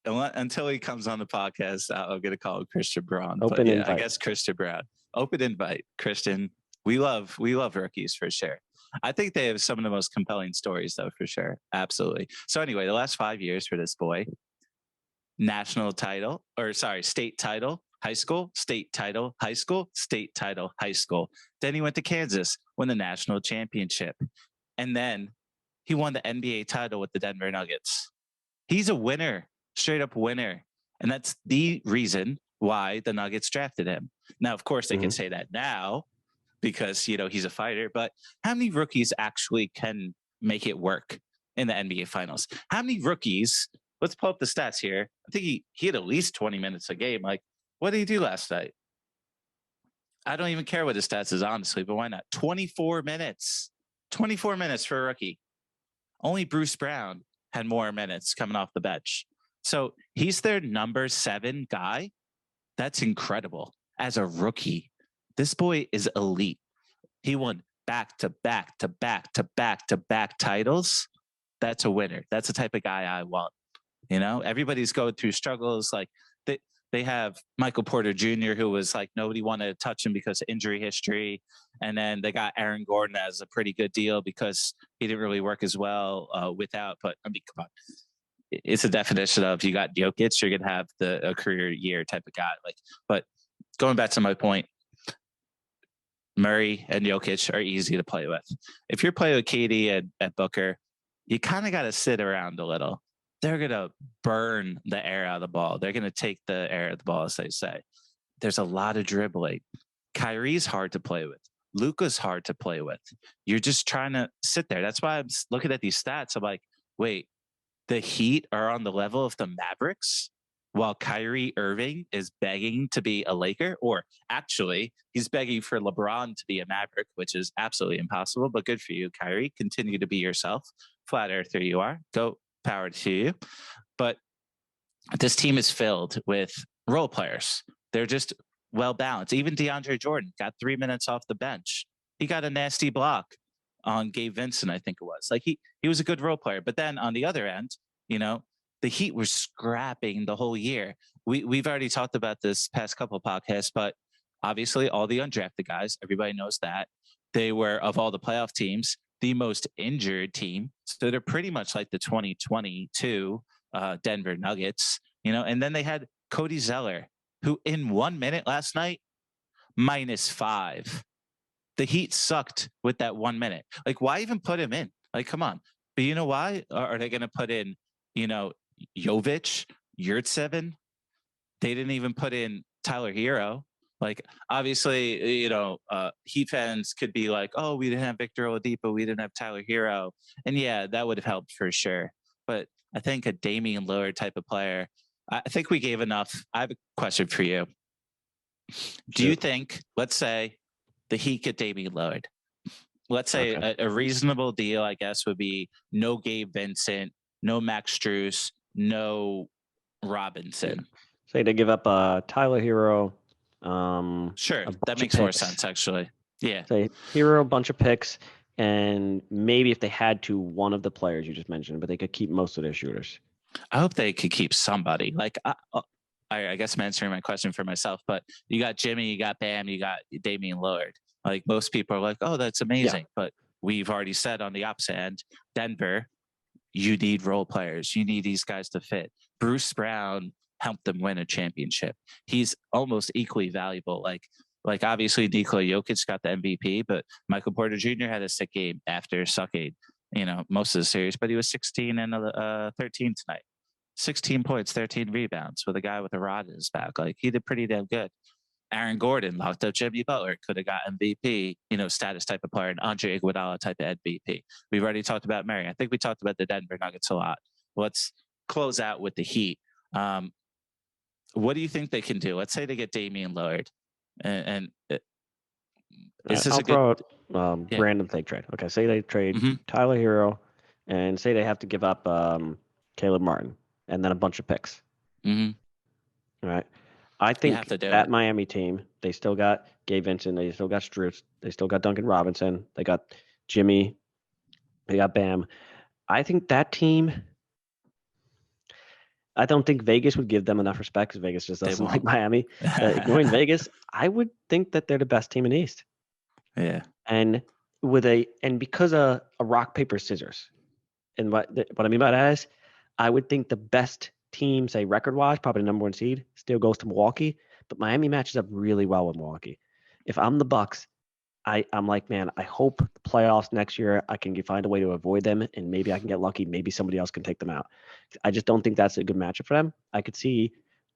Speaker 1: Until he comes on the podcast, I'm going to call him Christian Braun.
Speaker 2: Open invite.
Speaker 1: I guess Christian Brown. Open invite, Christian. We love rookies for sure. I think they have some of the most compelling stories, though, for sure. Absolutely. So anyway, the last 5 years for this boy, state title, high school, state title, high school, state title, high school. Then he went to Kansas, won the national championship. And then he won the NBA title with the Denver Nuggets. He's a winner, straight up winner. And that's the reason why the Nuggets drafted him. Now, of course, they can say that now because, he's a fighter, but how many rookies actually can make it work in the NBA finals? How many rookies, let's pull up the stats here. I think he had at least 20 minutes a game. Like, what did he do last night? I don't even care what his stats is, honestly, but why not? 24 minutes. 24 minutes for a rookie. Only Bruce Brown had more minutes coming off the bench. So he's their number 7 guy. That's incredible. As a rookie, this boy is elite. He won back-to-back titles. That's a winner. That's the type of guy I want. Everybody's going through struggles. Like they have Michael Porter Jr., who was like, nobody wanted to touch him because of injury history. And then they got Aaron Gordon as a pretty good deal because he didn't really work as well without. But I mean, come on. It's a definition of you got Jokic, you're going to have a career year type of guy. But going back to my point, Murray and Jokic are easy to play with. If you're playing with KD and Booker, you kind of got to sit around a little. They're going to burn the air out of the ball. They're going to take the air out of the ball, as they say. There's a lot of dribbling. Kyrie's hard to play with. Luka's hard to play with. You're just trying to sit there. That's why I'm looking at these stats. I'm like, wait, the Heat are on the level of the Mavericks while Kyrie Irving is begging to be a Laker, or actually he's begging for LeBron to be a Maverick, which is absolutely impossible, but good for you, Kyrie. Continue to be yourself. Flat earther you are. Go power to you. But this team is filled with role players. They're just well balanced. Even DeAndre Jordan got 3 minutes off the bench. He got a nasty block on Gabe Vincent, I think it was. Like he was a good role player. But then on the other end, the Heat were scrapping the whole year. We've already talked about this past couple of podcasts, but obviously all the undrafted guys, everybody knows that. They were, of all the playoff teams, the most injured team. So they're pretty much like the 2022 Denver Nuggets, and then they had Cody Zeller, who in 1 minute last night, -5. The Heat sucked with that 1 minute. Like, why even put him in? Like, come on. But you know why? Are they going to put in, Jovic, Yurtseven? They didn't even put in Tyler Hero. Like, obviously, Heat fans could be like, oh, we didn't have Victor Oladipo, we didn't have Tyler Hero. And yeah, that would have helped for sure. But I think a Damian Lillard type of player, I think we gave enough. I have a question for you. Do you think, let's say, the Heat get Damian Lillard? Let's say a reasonable deal, I guess, would be no Gabe Vincent, no Max Strus, no Robinson.
Speaker 2: Say they give up Tyler Hero.
Speaker 1: Sure, that makes more sense, actually. Yeah.
Speaker 2: Say Hero, a bunch of picks, and maybe if they had to, one of the players you just mentioned, but they could keep most of their shooters.
Speaker 1: I hope they could keep somebody. Like, I guess I'm answering my question for myself, but you got Jimmy, you got Bam, you got Damian Lillard. Like, most people are like, oh, that's amazing. Yeah. But we've already said on the opposite end, Denver, you need role players. You need these guys to fit. Bruce Brown helped them win a championship. He's almost equally valuable. Like obviously Nikola Jokic got the MVP, but Michael Porter Jr. had a sick game after sucking, most of the series, but he was 16 and 13 tonight. 16 points, 13 rebounds with a guy with a rod in his back. Like, he did pretty damn good. Aaron Gordon locked up Jimmy Butler, could have got MVP, status type of player, and Andre Iguodala type of MVP. We've already talked about Murray. I think we talked about the Denver Nuggets a lot. Let's close out with the Heat. What do you think they can do? Let's say they get Damian Lillard, and
Speaker 2: is this a good random thing trade? Okay, say they trade Tyler Hero, and say they have to give up Caleb Martin and then a bunch of picks.
Speaker 1: Mm-hmm.
Speaker 2: Right. I
Speaker 1: You
Speaker 2: think
Speaker 1: have to do
Speaker 2: that
Speaker 1: it.
Speaker 2: Miami team, they still got Gabe Vincent, they still got Strus, they still got Duncan Robinson, they got Jimmy, they got Bam. I think that team, I don't think Vegas would give them enough respect because Vegas just
Speaker 1: They
Speaker 2: doesn't like
Speaker 1: won't.
Speaker 2: Miami. But ignoring Vegas, I would think that they're the best team in the East.
Speaker 1: Yeah.
Speaker 2: And because of a rock, paper, scissors. And what I mean by that is, I would think the best team, say record-wise, probably the number one seed, still goes to Milwaukee. But Miami matches up really well with Milwaukee. If I'm the Bucks, I'm like, man, I hope the playoffs next year I can find a way to avoid them, and maybe I can get lucky. Maybe somebody else can take them out. I just don't think that's a good matchup for them. I could see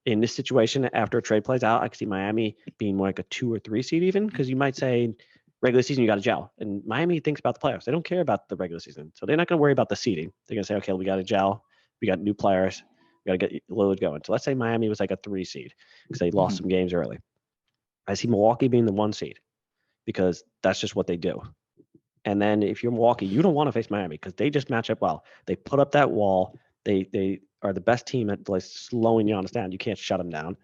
Speaker 2: in this situation after a trade plays out, I could see Miami being more like a 2 or 3 seed even, because you might say regular season you got to gel, and Miami thinks about the playoffs. They don't care about the regular season, so they're not going to worry about the seeding. They're going to say, okay, we got to gel, we got new players, we got to get Lillard going. So let's say Miami was like a 3 seed because they lost
Speaker 1: Mhm.
Speaker 2: some games early. I see Milwaukee being the 1 seed because that's just what they do. And then if you're Milwaukee, you don't want to face Miami because they just match up well. They put up that wall. They are the best team at like slowing Giannis down. You can't shut them down.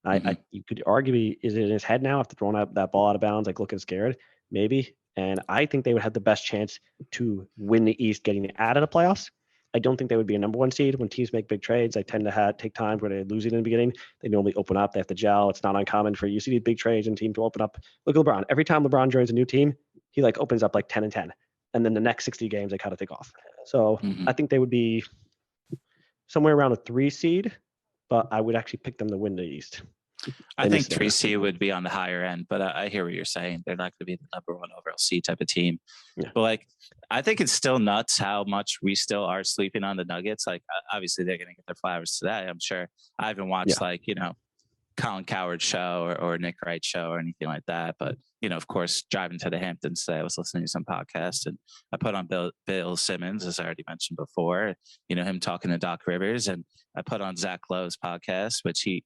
Speaker 1: Mhm.
Speaker 2: You could argue, is it in his head now after throwing out that ball out of bounds, like looking scared? Maybe. And I think they would have the best chance to win the East getting out of the playoffs. I don't think they would be a number one seed. When teams make big trades, they tend to take time where they're losing in the beginning. They normally open up. They have to gel. It's not uncommon for you see these big trades and teams to open up. Look at LeBron. Every time LeBron joins a new team, he like opens up like 10-10. And then the next 60 games, they kind of take off. So
Speaker 1: Mhm.
Speaker 2: I think they would be somewhere around a 3 seed, but I would actually pick them to win the East.
Speaker 1: I
Speaker 2: In this
Speaker 1: think
Speaker 2: scenario.
Speaker 1: 3C would be on the higher end, but I hear what you're saying. They're not going to be the number one overall seed type of team.
Speaker 2: Yeah.
Speaker 1: But like, I think it's still nuts how much we still are sleeping on the Nuggets. Like, obviously they're going to get their flowers today. I'm sure. I haven't watched Colin Coward's show or Nick Wright's show or anything like that. But, of course, driving to the Hamptons today, I was listening to some podcast and I put on Bill Simmons, as I already mentioned before, him talking to Doc Rivers. And I put on Zach Lowe's podcast, which he,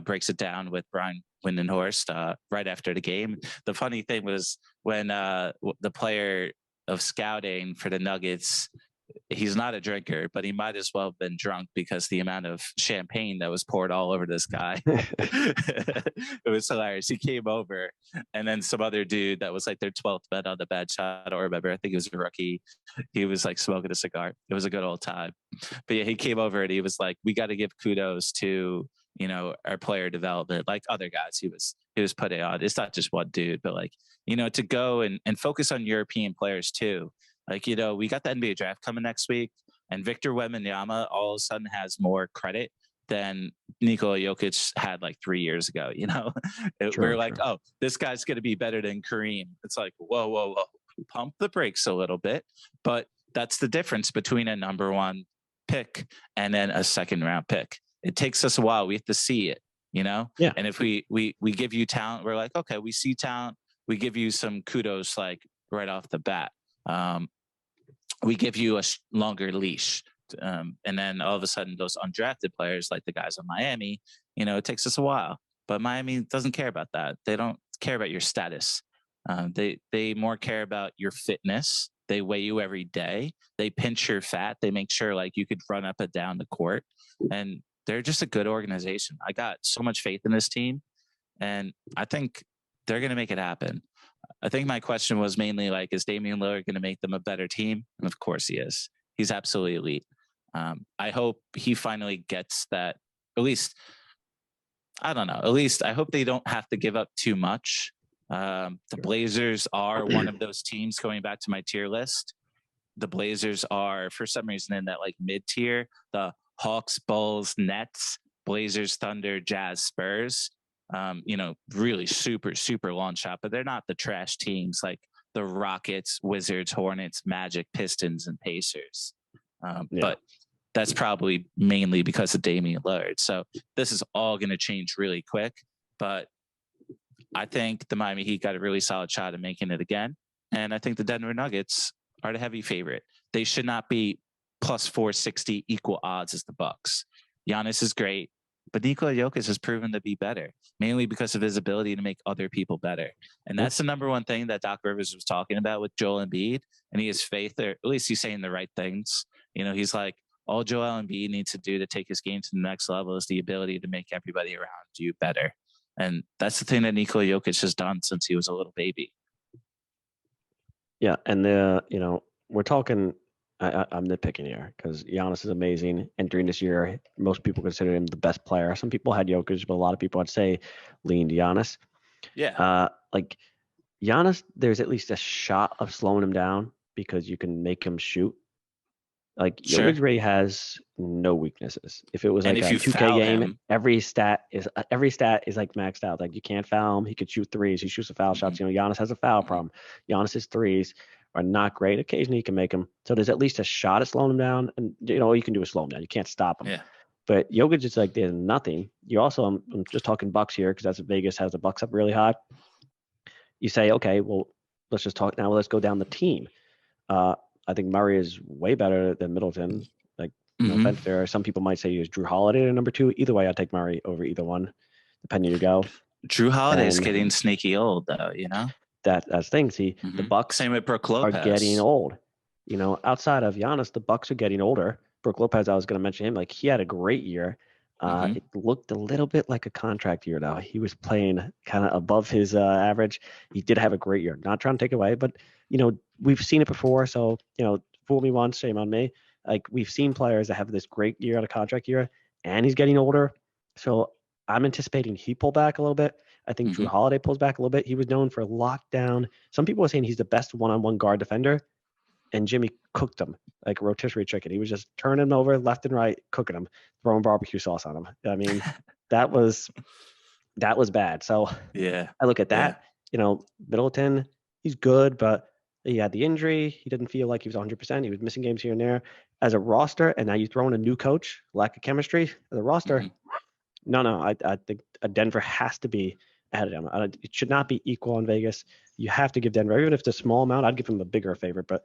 Speaker 1: breaks it down with Brian Windenhorst right after the game. The funny thing was when the player of scouting for the Nuggets, he's not a drinker, but he might as well have been drunk because the amount of champagne that was poured all over this guy. It was hilarious. He came over, and then some other dude that was like their 12th bet on the bad shot. I don't remember. I think he was a rookie. He was like smoking a cigar. It was a good old time. But yeah, he came over and he was like, "We got to give kudos to our player development, like other guys he was putting on. It's not just one dude, but like to go and focus on European players too." Like, we got the NBA draft coming next week, and Victor Wembanyama all of a sudden has more credit than Nikola Jokic had like 3 years ago. We're like, oh, this guy's going to be better than Kareem. It's like, whoa, pump the brakes a little bit. But that's the difference between a number one pick and then a second round pick. It takes us a while. We have to see it,
Speaker 2: Yeah.
Speaker 1: And if we give you talent, we're like, okay, we see talent. We give you some kudos like right off the bat. We give you a longer leash. And then all of a sudden, those undrafted players, like the guys in Miami, it takes us a while. But Miami doesn't care about that. They don't care about your status. They more care about your fitness. They weigh you every day. They pinch your fat. They make sure like you could run up and down the court. And they're just a good organization. I got so much faith in this team. And I think they're going to make it happen. I think my question was mainly like, is Damian Lillard going to make them a better team? And of course he is. He's absolutely elite. I hope he finally gets that. At least, I don't know. At least I hope they don't have to give up too much. The Blazers are one of those teams, going back to my tier list. The Blazers are, for some reason, in that like mid tier. The Hawks, Bulls, Nets, Blazers, Thunder, Jazz, Spurs. Really super, super long shot, but they're not the trash teams like the Rockets, Wizards, Hornets, Magic, Pistons, and Pacers. But that's probably mainly because of Damian Lillard. So this is all going to change really quick. But I think the Miami Heat got a really solid shot at making it again. And I think the Denver Nuggets are the heavy favorite. They should not be plus 460 equal odds as the Bucks. Giannis is great. But Nikola Jokic has proven to be better, mainly because of his ability to make other people better. And that's the number one thing that Doc Rivers was talking about with Joel Embiid. And he has faith there. At least he's saying the right things. He's like, all Joel Embiid needs to do to take his game to the next level is the ability to make everybody around you better. And that's the thing that Nikola Jokic has done since he was a little baby.
Speaker 2: Yeah, and we're talking. I'm nitpicking here because Giannis is amazing, and during this year, most people consider him the best player. Some people had Jokic, but a lot of people, I'd say, leaned Giannis.
Speaker 1: Yeah.
Speaker 2: Like Giannis, there's at least a shot of slowing him down because you can make him shoot. Like
Speaker 1: Sure.
Speaker 2: Jokic really has no weaknesses. If it was
Speaker 1: And
Speaker 2: like
Speaker 1: if
Speaker 2: a
Speaker 1: you
Speaker 2: 2K
Speaker 1: foul
Speaker 2: game,
Speaker 1: him,
Speaker 2: every stat is like maxed out. Like you can't foul him. He could shoot threes. He shoots the foul shots. Giannis has a foul problem. Giannis's threes are not great. Occasionally he can make them. So there's at least a shot at slowing him down. And all you can do is slow him down. You can't stop him.
Speaker 1: yeah.
Speaker 2: But Jokic is like there's nothing. You also, I'm just talking Bucks here because that's Vegas has the Bucks up really high. You say, okay, well, let's just talk now. Let's go down the team. I think Murray is way better than Middleton. Like, no offense there. Some people might say he was Drew Holiday at number 2. Either way, I'd take Murray over either one, depending you go.
Speaker 1: Drew Holiday is getting sneaky old, though.
Speaker 2: That's the thing. See, the Bucks
Speaker 1: Same with Brook Lopez.
Speaker 2: are getting old. Outside of Giannis, the Bucks are getting older. Brook Lopez, I was going to mention him. Like he had a great year. It looked a little bit like a contract year now. He was playing kind of above his average. He did have a great year. Not trying to take away, but we've seen it before. So fool me once, shame on me. Like we've seen players that have this great year on a contract year, and he's getting older. So I'm anticipating he pull back a little bit. I think Drew Holiday pulls back a little bit. He was known for lockdown. Some people are saying he's the best one-on-one guard defender, and Jimmy cooked him like a rotisserie chicken. He was just turning him over left and right, cooking him, throwing barbecue sauce on him. I mean, that was bad. So
Speaker 1: yeah,
Speaker 2: I look at that. Middleton, he's good, but he had the injury. He didn't feel like he was 100%. He was missing games here and there. As a roster, and now you throw in a new coach, lack of chemistry. As a roster, no. I think Denver has to be ahead of them. It should not be equal in Vegas. You have to give Denver, even if it's a small amount, I'd give them a bigger favorite, but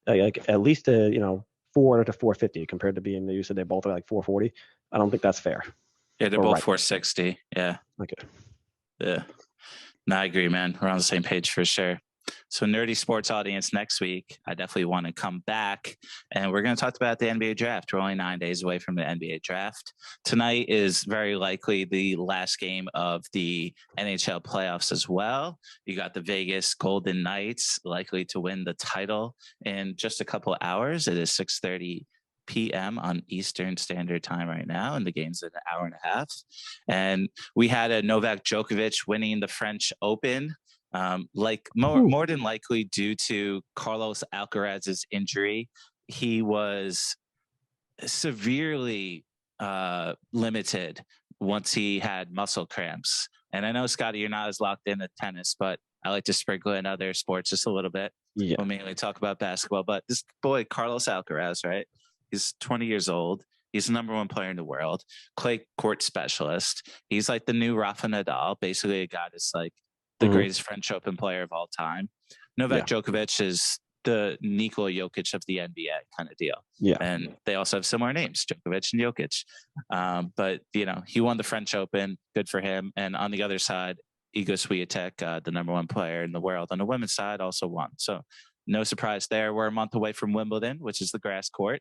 Speaker 2: like at least a 400 to 450 compared to being, you said they both are like 440. I don't think that's fair.
Speaker 1: Yeah, they're both right. 460. Yeah.
Speaker 2: Okay.
Speaker 1: Yeah. No, I agree, man. We're on the same page for sure. So Nerdy Sports audience, next week, I definitely want to come back and we're going to talk about the NBA draft. We're only 9 days away from the NBA draft. Tonight is very likely the last game of the NHL playoffs as well. You got the Vegas Golden Knights likely to win the title in just a couple of hours. It is 6:30 p.m. on Eastern Standard Time right now, and the game's in an hour and a half. And we had a Novak Djokovic winning the French Open. More than likely due to Carlos Alcaraz's injury. He was severely limited once he had muscle cramps. And I know, Scotty, you're not as locked into tennis, but I like to sprinkle in other sports just a little bit. Yeah. We'll mainly talk about basketball, but this boy, Carlos Alcaraz, right? He's 20 years old. He's the number 1 player in the world, clay court specialist. He's like the new Rafa Nadal, basically a guy that's like the greatest French Open player of all time. Novak Djokovic is the Nikola Jokic of the NBA kind of deal. Yeah. And they also have similar names, Djokovic and Jokic. But, he won the French Open. Good for him. And on the other side, Iga Swiatek, the number 1 player in the world on the women's side, also won. So no surprise there. We're a month away from Wimbledon, which is the grass court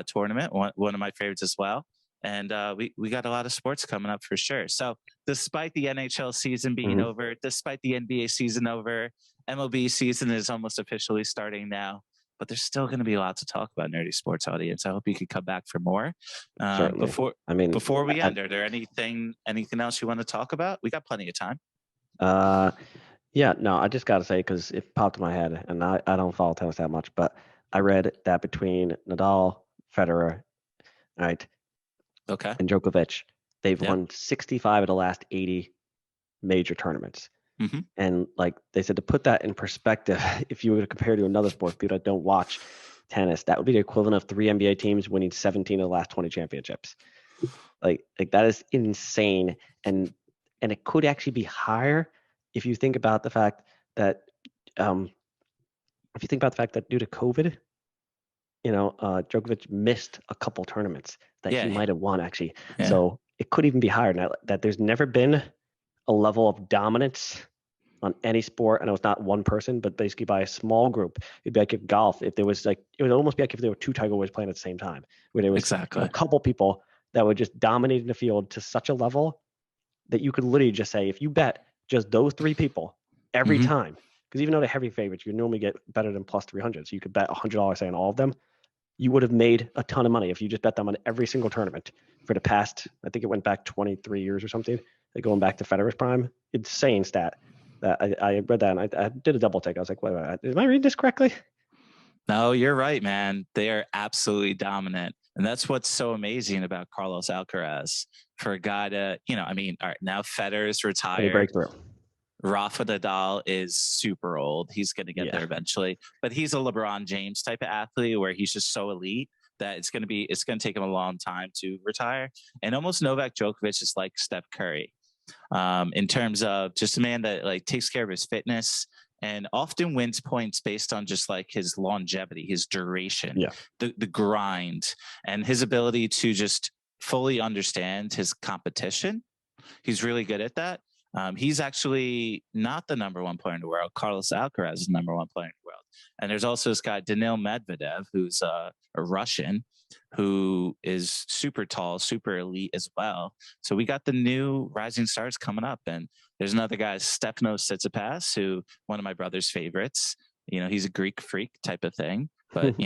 Speaker 1: tournament, one of my favorites as well. And we got a lot of sports coming up for sure. So despite the NHL season being over, despite the NBA season over, MLB season is almost officially starting now. But there's still going to be a lot to talk about, Nerdy Sports audience. I hope you could come back for more. Before we end, are there anything else you want to talk about? We got plenty of time.
Speaker 2: Yeah, no, I just got to say, because it popped in my head, and I don't follow tennis that much, but I read that between Nadal, Federer, right, and Djokovic, they've won 65 of the last 80 major tournaments. And like they said, to put that in perspective, if you were to compare to another sport, people that don't watch tennis, that would be the equivalent of 3 NBA teams winning 17 of the last 20 championships. Like that is insane. And it could actually be higher if you think about the fact that due to COVID, Djokovic missed a couple tournaments that he might have won actually. Yeah. So it could even be higher now. That there's never been a level of dominance on any sport, and it was not one person, but basically by a small group. It'd be like if golf, if there was like, it would almost be like if there were two Tiger Woods playing at the same time, where there was
Speaker 1: Exactly.
Speaker 2: a couple people that were just dominating the field to such a level that you could literally just say, if you bet just those three people every time, because even though they're heavy favorites, you normally get better than plus 300. So you could bet $100 say on all of them. You would have made a ton of money if you just bet them on every single tournament for the past, I think it went back 23 years or something, like going back to Federer's prime. Insane stat. That I read that and I did a double take. I was like, wait, am I reading this correctly?
Speaker 1: No, you're right, man. They are absolutely dominant. And that's what's so amazing about Carlos Alcaraz. For a guy to, all right, now Federer's retired.
Speaker 2: Breakthrough.
Speaker 1: Rafa Nadal is super old. He's going to get there eventually. But he's a LeBron James type of athlete where he's just so elite that it's going to take him a long time to retire. And almost Novak Djokovic is like Steph Curry. In terms of just a man that like takes care of his fitness and often wins points based on just like his longevity, his duration, the grind, and his ability to just fully understand his competition. He's really good at that. He's actually not the number one player in the world. Carlos Alcaraz is the number one player in the world. And there's also this guy, Daniil Medvedev, who's a Russian, who is super tall, super elite as well. So we got the new rising stars coming up. And there's another guy, Stefanos Tsitsipas, who one of my brother's favorites. He's a Greek freak type of thing. But,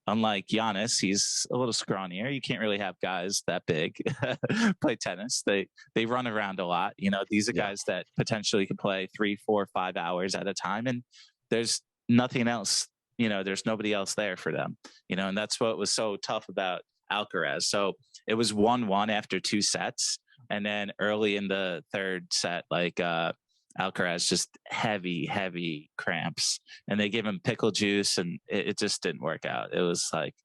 Speaker 1: unlike Giannis, he's a little scrawnier. You can't really have guys that big play tennis. They run around a lot. These are guys that potentially can play 3, 4, 5 hours at a time. And there's nothing else. There's nobody else there for them. And that's what was so tough about Alcaraz. So it was 1-1 after 2 sets. And then early in the third set, Alcaraz just heavy cramps, and they gave him pickle juice, and it just didn't work out. It was like,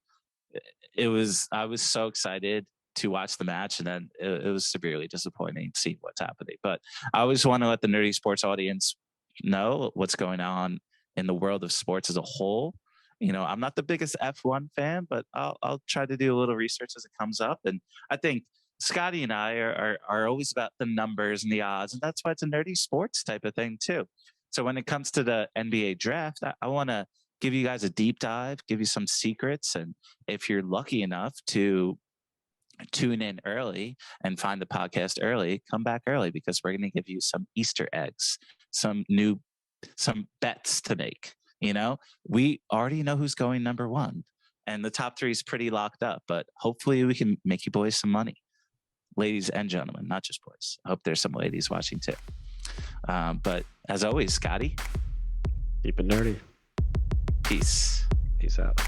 Speaker 1: I was so excited to watch the match, and then it was severely disappointing seeing what's happening. But I always want to let the Nerdy Sports audience know what's going on in the world of sports as a whole. I'm not the biggest F1 fan, but I'll try to do a little research as it comes up. And I think Scotty and I are always about the numbers and the odds, and that's why it's a nerdy sports type of thing too. So when it comes to the NBA draft, I want to give you guys a deep dive, give you some secrets, and if you're lucky enough to tune in early and find the podcast early, come back early, because we're going to give you some Easter eggs, some bets to make. We already know who's going number 1, and the top 3 is pretty locked up, but hopefully we can make you boys some money. Ladies and gentlemen, not just boys. I hope there's some ladies watching too. But as always, Scotty,
Speaker 2: keep it nerdy.
Speaker 1: Peace
Speaker 2: Out.